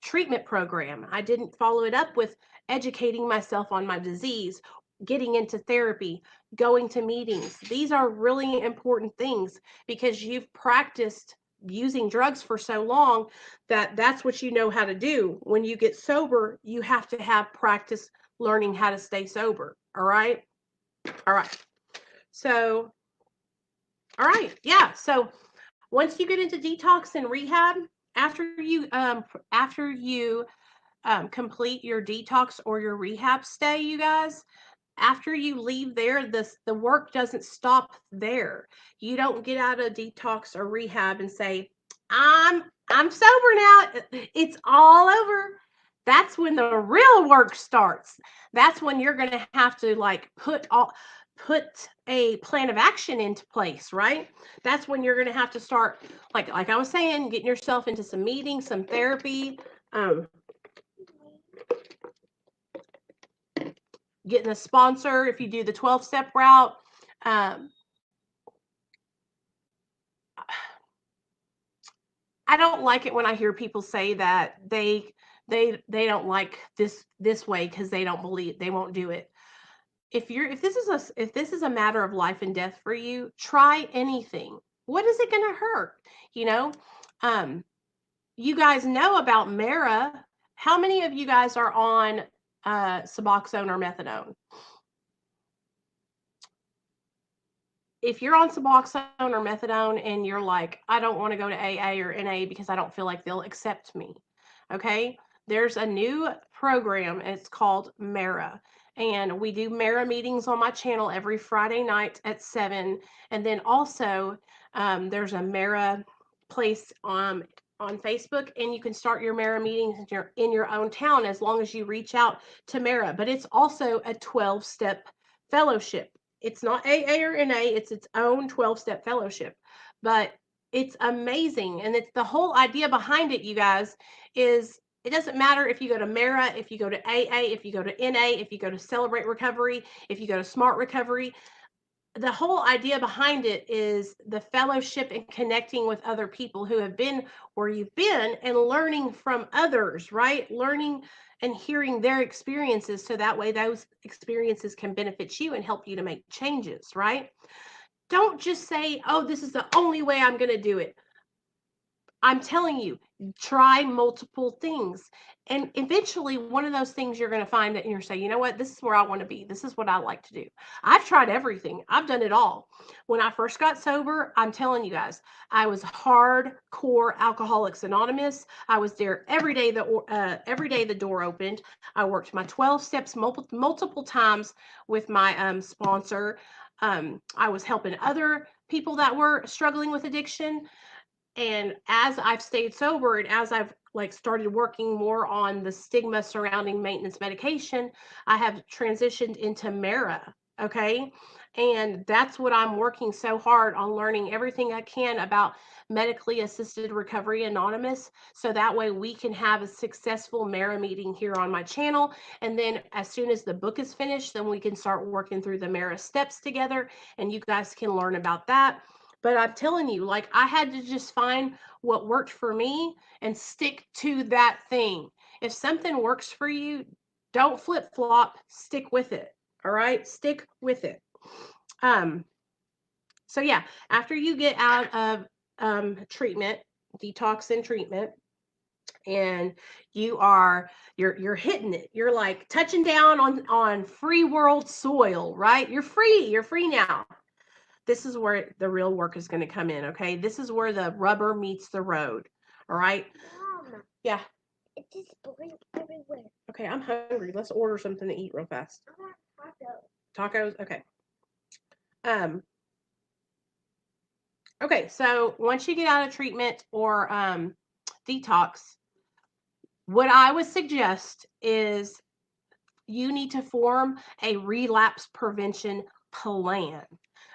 treatment program. I didn't follow it up with educating myself on my disease, getting into therapy, going to meetings. These are really important things because you've practiced using drugs for so long that that's what you know how to do. When you get sober, you have to have practice learning how to stay sober. All right. All right. So, all right. Yeah. So once you get into detox and rehab, after you complete your detox or your rehab stay, you guys, after you leave there, the work doesn't stop there. You don't get out of detox or rehab and say, I'm sober now. It's all over. That's when the real work starts. That's when you're going to have to like put a plan of action into place, right? That's when you're going to have to start, like I was saying, getting yourself into some meetings, some therapy, getting a sponsor if you do the 12-step route. I don't like it when I hear people say that they don't like this way because they don't believe, they won't do it. If this is a matter of life and death for you, try anything. What is it going to hurt? You know, um, you guys know about Mara. How many of you guys are on Suboxone or methadone? If you're on Suboxone or methadone and you're like, I don't want to go to AA or NA because I don't feel like they'll accept me, okay? There's a new program, and it's called Mara. And we do Mara meetings on my channel every Friday night at 7. And then also, there's a Mara place on Facebook, and you can start your Mara meetings in your own town as long as you reach out to Mara. But it's also a 12-step fellowship. It's not AA or NA, it's its own 12-step fellowship. But it's amazing. And it's the whole idea behind it, you guys, is it doesn't matter if you go to Mara, if you go to AA, if you go to NA, if you go to Celebrate Recovery, if you go to Smart Recovery. The whole idea behind it is the fellowship and connecting with other people who have been where you've been and learning from others, right? Learning and hearing their experiences so that way those experiences can benefit you and help you to make changes, right? Don't just say, oh, this is the only way I'm going to do it. I'm telling you, try multiple things. And eventually, one of those things you're going to find that you're saying, you know what, this is where I want to be. This is what I like to do. I've tried everything, I've done it all. When I first got sober, I'm telling you guys, I was hardcore Alcoholics Anonymous. I was there every day. Every day the door opened. I worked my 12 steps multiple times with my sponsor. I was helping other people that were struggling with addiction. And as I've stayed sober and as I've like started working more on the stigma surrounding maintenance medication, I have transitioned into Mara. Okay. And that's what I'm working so hard on, learning everything I can about medically assisted recovery anonymous. So that way we can have a successful Mara meeting here on my channel. And then as soon as the book is finished, then we can start working through the Mara steps together and you guys can learn about that. But I'm telling you, like, I had to just find what worked for me and stick to that thing. If something works for you, don't flip flop, stick with it. All right, stick with it. So yeah, after you get out of treatment, detox and treatment, and you're hitting it, you're like touching down on free world soil, right? You're free now. This is where the real work is going to come in, okay? This is where the rubber meets the road, all right? Mom, Yeah. it is blue everywhere. Okay, I'm hungry. Let's order something to eat real fast. I want tacos. Tacos? Okay. Okay, so once you get out of treatment or detox, what I would suggest is you need to form a relapse prevention plan,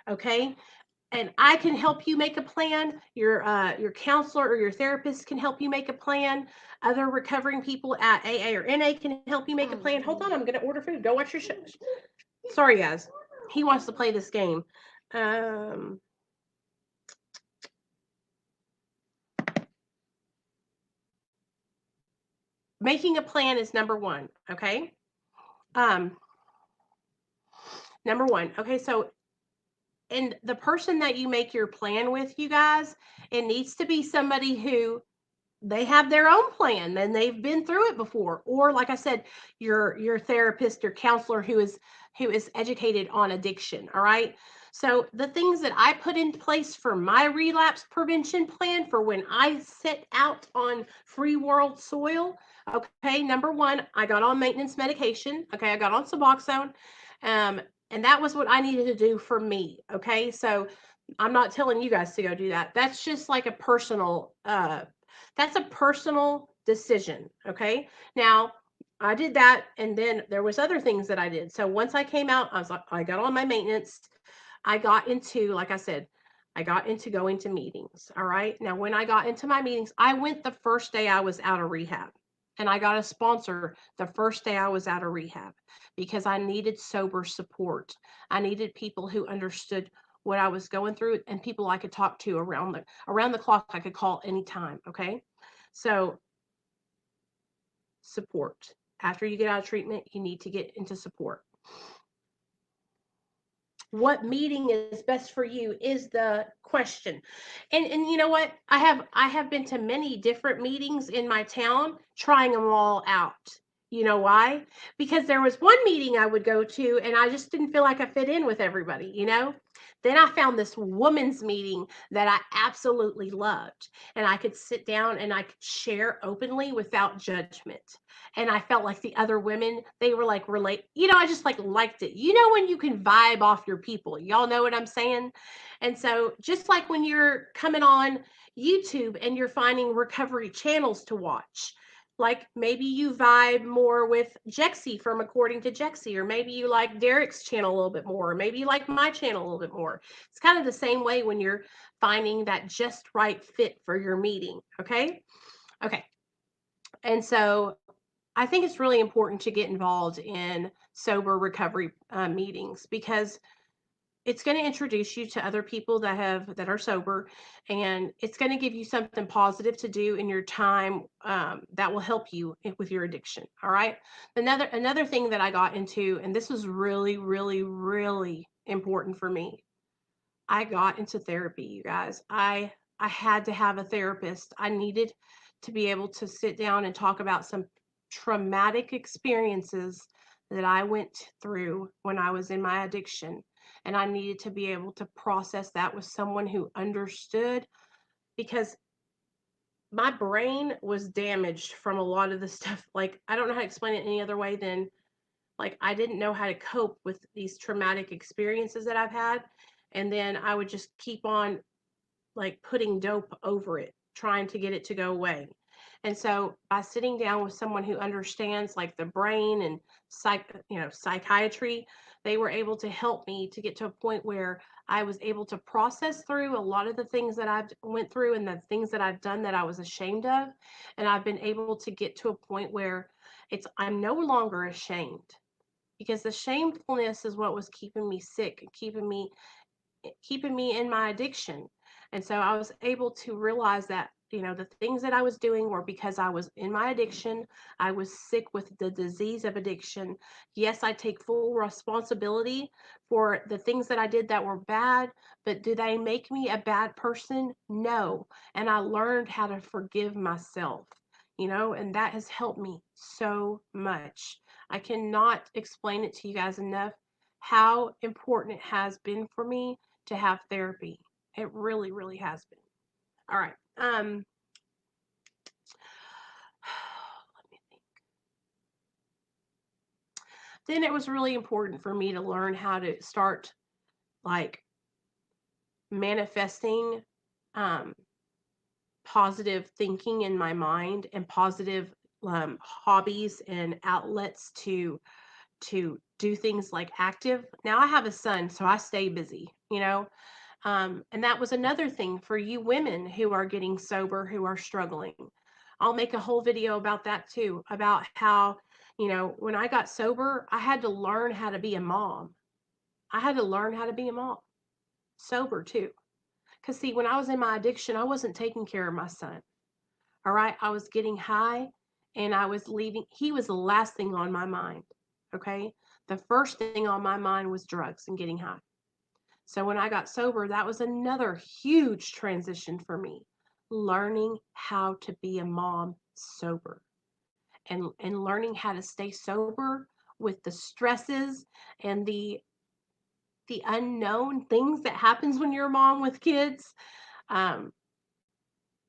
okay? And I can help you make a plan. Your counselor or your therapist can help you make a plan. Other recovering people at AA or NA can help you make a plan. Hold on, I'm going to order food. Go watch your show. Sorry, guys. He wants to play this game. Making a plan is number one, okay? Number one, okay, so and the person that you make your plan with, you guys, it needs to be somebody who they have their own plan and they've been through it before, or like I said, your therapist or counselor who is educated on addiction. All right, so the things that I put in place for my relapse prevention plan for when I set out on free world soil, okay, number one, I got on maintenance medication. Okay, I got on Suboxone, and that was what I needed to do for me. Okay, so I'm not telling you guys to go do that. That's just like a personal that's a personal decision. Okay. Now, I did that, and then there was other things that I did. So once I came out, I was like, I got on my maintenance. I got into, like I said, I got into going to meetings. All right. Now, when I got into my meetings, I went the first day I was out of rehab, and I got a sponsor the first day I was out of rehab because I needed sober support. I needed people who understood what I was going through and people I could talk to around the clock. I could call anytime. Okay. So support. After you get out of treatment, you need to get into support. What meeting is best for you is the question. And you know what? I have been to many different meetings in my town, trying them all out. You know why? Because there was one meeting I would go to and I just didn't feel like I fit in with everybody. Then I found this women's meeting that I absolutely loved, and I could sit down and I could share openly without judgment. And I felt like the other women, they were like I just like liked it. When you can vibe off your people. Y'all know what I'm saying? And so just like when you're coming on YouTube and you're finding recovery channels to watch, like maybe you vibe more with Jexy from According to Jexy, or maybe you like Derek's channel a little bit more, or maybe you like my channel a little bit more. It's kind of the same way when you're finding that just right fit for your meeting. Okay. And so I think it's really important to get involved in sober recovery meetings, because it's going to introduce you to other people that are sober, and it's going to give you something positive to do in your time, that will help you with your addiction. All right. Another thing that I got into, and this was really, really, really important for me. I got into therapy, you guys. I had to have a therapist. I needed to be able to sit down and talk about some traumatic experiences that I went through when I was in my addiction. And I needed to be able to process that with someone who understood, because my brain was damaged from a lot of the stuff. Like, I don't know how to explain it any other way than, like, I didn't know how to cope with these traumatic experiences that I've had. And then I would just keep on, like, putting dope over it, trying to get it to go away. And so by sitting down with someone who understands, like, the brain and psychiatry, they were able to help me to get to a point where I was able to process through a lot of the things that I've went through and the things that I've done that I was ashamed of. And I've been able to get to a point where I'm no longer ashamed, because the shamefulness is what was keeping me sick and keeping me in my addiction. And so I was able to realize that, the things that I was doing were because I was in my addiction. I was sick with the disease of addiction. Yes, I take full responsibility for the things that I did that were bad, but do they make me a bad person? No. And I learned how to forgive myself, and that has helped me so much. I cannot explain it to you guys enough how important it has been for me to have therapy. It really, really has been. All right. Let me think. Then it was really important for me to learn how to start, like, manifesting um, positive thinking in my mind, and positive hobbies and outlets to do things like active. Now I have a son, so I stay busy. And that was another thing for you women who are getting sober, who are struggling. I'll make a whole video about that too, about how, when I got sober, I had to learn how to be a mom. I had to learn how to be a mom, sober too. Because, see, when I was in my addiction, I wasn't taking care of my son. All right. I was getting high and I was leaving. He was the last thing on my mind. Okay. The first thing on my mind was drugs and getting high. So when I got sober, that was another huge transition for me, learning how to be a mom sober, and learning how to stay sober with the stresses and the unknown things that happens when you're a mom with kids. Um,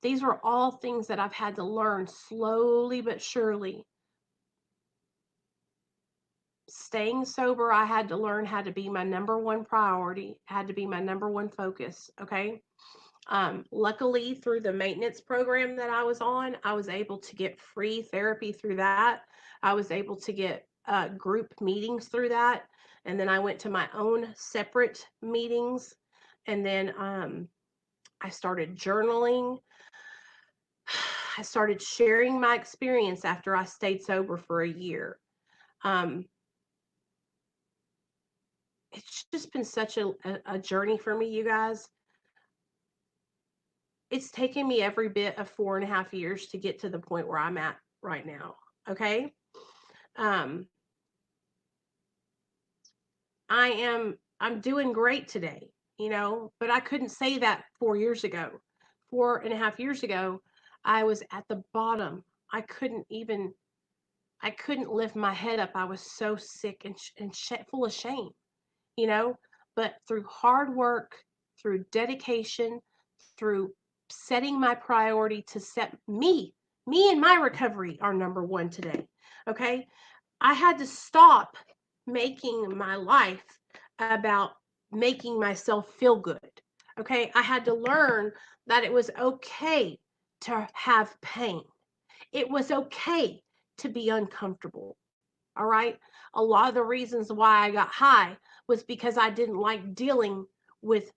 these were all things that I've had to learn slowly but surely. Staying sober, I had to learn how to be my number one priority, had to be my number one focus. Okay. Luckily, through the maintenance program that I was on, I was able to get free therapy through that. I was able to get group meetings through that. And then I went to my own separate meetings. And then I started journaling. I started sharing my experience after I stayed sober for a year. Um, it's just been such a journey for me, you guys. It's taken me every bit of 4.5 years to get to the point where I'm at right now. Okay. Um, I'm doing great today, but I couldn't say that 4 years ago. 4.5 years ago, I was at the bottom. I couldn't even, I couldn't lift my head up. I was so sick and full of shame, you know, but through hard work, through dedication, through setting my priority to set me and my recovery are number one today. Okay. I had to stop making my life about making myself feel good. Okay. I had to learn that it was okay to have pain. It was okay to be uncomfortable. All right. A lot of the reasons why I got high was because I didn't like dealing with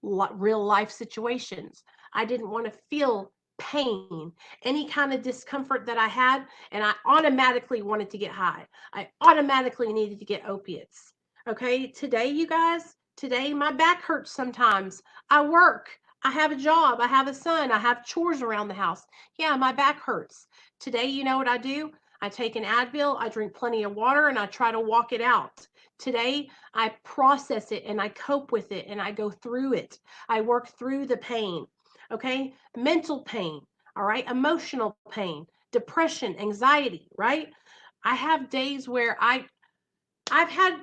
real life situations. I didn't want to feel pain, any kind of discomfort that I had, and I automatically wanted to get high. I automatically needed to get opiates. Okay, today, you guys, today my back hurts sometimes. I work, I have a job, I have a son, I have chores around the house. Yeah, my back hurts. Today, you know what I do? I take an Advil, I drink plenty of water, and I try to walk it out. Today, I process it and I cope with it and I go through it. I work through the pain. Okay. Mental pain. All right. Emotional pain, depression, anxiety. Right. I have days where I've had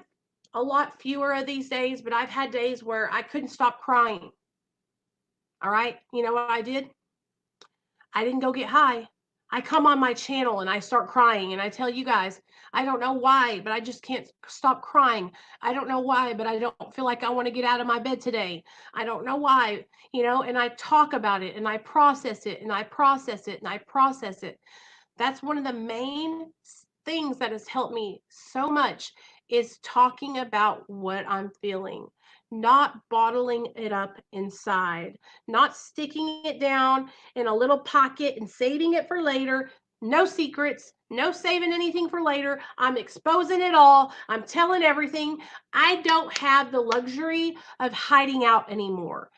a lot fewer of these days, but I've had days where I couldn't stop crying. All right. You know what I did? I didn't go get high. I come on my channel and I start crying and I tell you guys, I don't know why, but I just can't stop crying. I don't know why, but I don't feel like I want to get out of my bed today. I don't know why, and I talk about it and I process it and I process it and I process it. That's one of the main things that has helped me so much is talking about what I'm feeling, not bottling it up inside, not sticking it down in a little pocket and saving it for later. No secrets, no saving anything for later. I'm exposing it all. I'm telling everything. I don't have the luxury of hiding out anymore.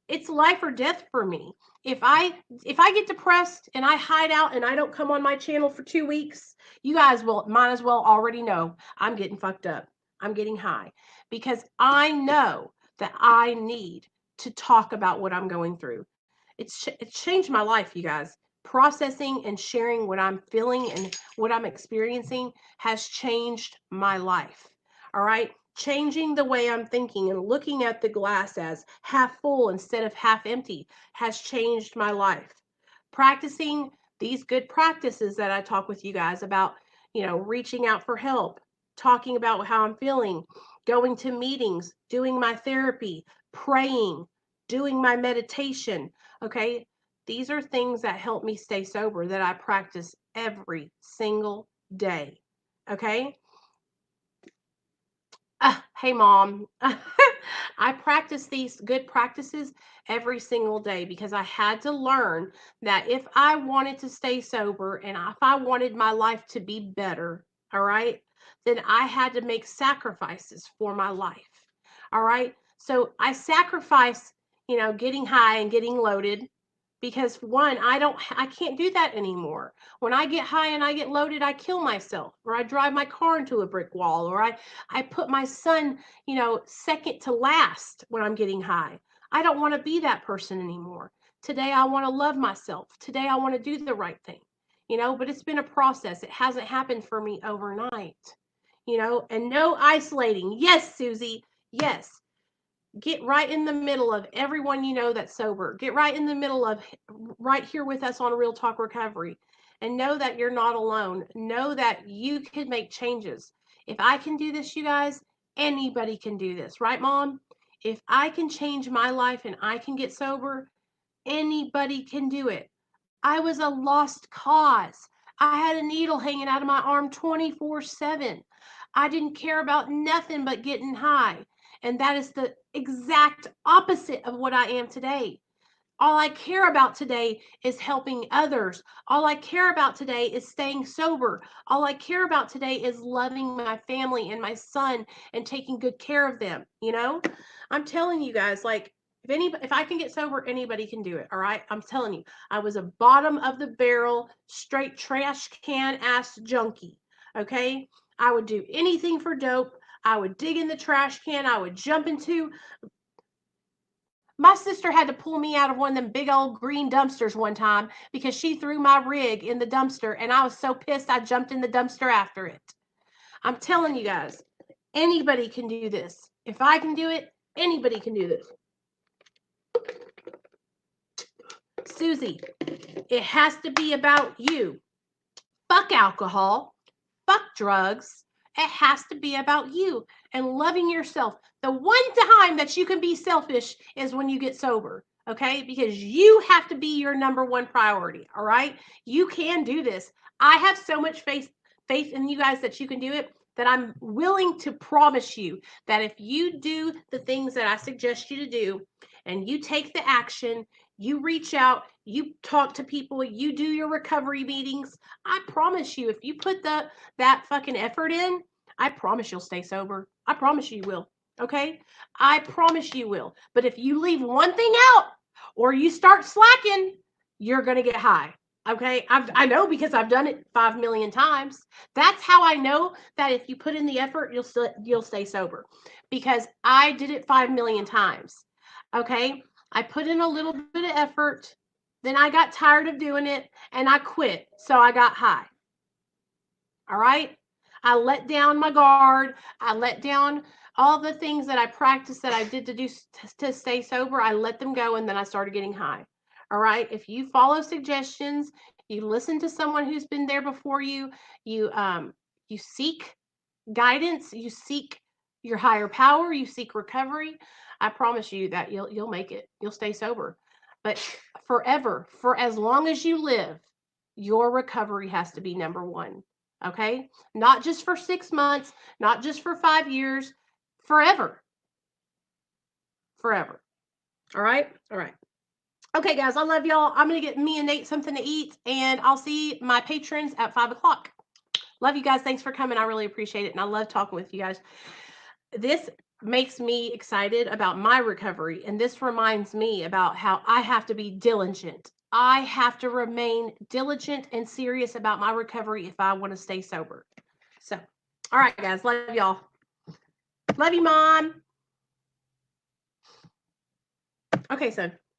It's life or death for me. If I get depressed and I hide out and I don't come on my channel for 2 weeks, you guys will might as well already know I'm getting fucked up. I'm getting high because I know that I need to talk about what I'm going through. It's changed my life, you guys. Processing and sharing what I'm feeling and what I'm experiencing has changed my life. All right. Changing the way I'm thinking and looking at the glass as half full instead of half empty has changed my life. Practicing these good practices that I talk with you guys about, reaching out for help, talking about how I'm feeling, going to meetings, doing my therapy, praying, doing my meditation. Okay. These are things that help me stay sober that I practice every single day. Okay. Hey, mom. I practice these good practices every single day because I had to learn that if I wanted to stay sober and if I wanted my life to be better, all right, then I had to make sacrifices for my life. All right. So I sacrifice, getting high and getting loaded because one, I can't do that anymore. When I get high and I get loaded, I kill myself or I drive my car into a brick wall or I put my son, second to last when I'm getting high. I don't want to be that person anymore. Today I want to love myself. Today I want to do the right thing. But it's been a process. It hasn't happened for me overnight. And no isolating. Yes, Susie. Yes. Get right in the middle of everyone that's sober. Get right in the middle of right here with us on Real Talk Recovery and know that you're not alone. Know that you can make changes. If I can do this, you guys, anybody can do this, right, Mom? If I can change my life and I can get sober, anybody can do it. I was a lost cause. I had a needle hanging out of my arm 24/7. I didn't care about nothing but getting high. And that is the exact opposite of what I am today. All I care about today is helping others. All I care about today is staying sober. All I care about today is loving my family and my son and taking good care of them. I'm telling you guys, like, if I can get sober, anybody can do it. All right. I'm telling you, I was a bottom of the barrel, straight trash can ass junkie. Okay. I would do anything for dope. I would dig in the trash can. I would jump into. My sister had to pull me out of one of them big old green dumpsters one time because she threw my rig in the dumpster and I was so pissed I jumped in the dumpster after it. I'm telling you guys, anybody can do this. If I can do it, anybody can do this. Susie, it has to be about you. Fuck alcohol. Fuck drugs. It has to be about you and loving yourself. The one time that you can be selfish is when you get sober, okay? Because you have to be your number one priority, all right? You can do this. I have so much faith in you guys that you can do it that I'm willing to promise you that if you do the things that I suggest you to do and you take the action, you reach out, you talk to people, you do your recovery meetings, I promise you, if you put that fucking effort in, I promise you'll stay sober. I promise you will. Okay? I promise you will. But if you leave one thing out or you start slacking, you're going to get high. Okay? I know because I've done it 5 million times. That's how I know that if you put in the effort, you'll stay sober. Because I did it 5 million times. Okay? I put in a little bit of effort, then I got tired of doing it and I quit. So I got high. All right. I let down my guard. I let down all the things that I practiced that I did to stay sober. I let them go and then I started getting high. All right. If you follow suggestions, you listen to someone who's been there before you, you seek guidance, you seek your higher power, you seek recovery, I promise you that you'll make it. You'll stay sober. But forever, for as long as you live, your recovery has to be number one. Okay? Not just for 6 months, not just for 5 years, forever. Forever. All right? All right. Okay, guys, I love y'all. I'm going to get me and Nate something to eat, and I'll see my patrons at 5 o'clock. Love you guys. Thanks for coming. I really appreciate it. And I love talking with you guys. This makes me excited about my recovery. And this reminds me about how I have to be diligent. I have to remain diligent and serious about my recovery if I want to stay sober. So, all right, guys. Love y'all. Love you, Mom. Okay, son.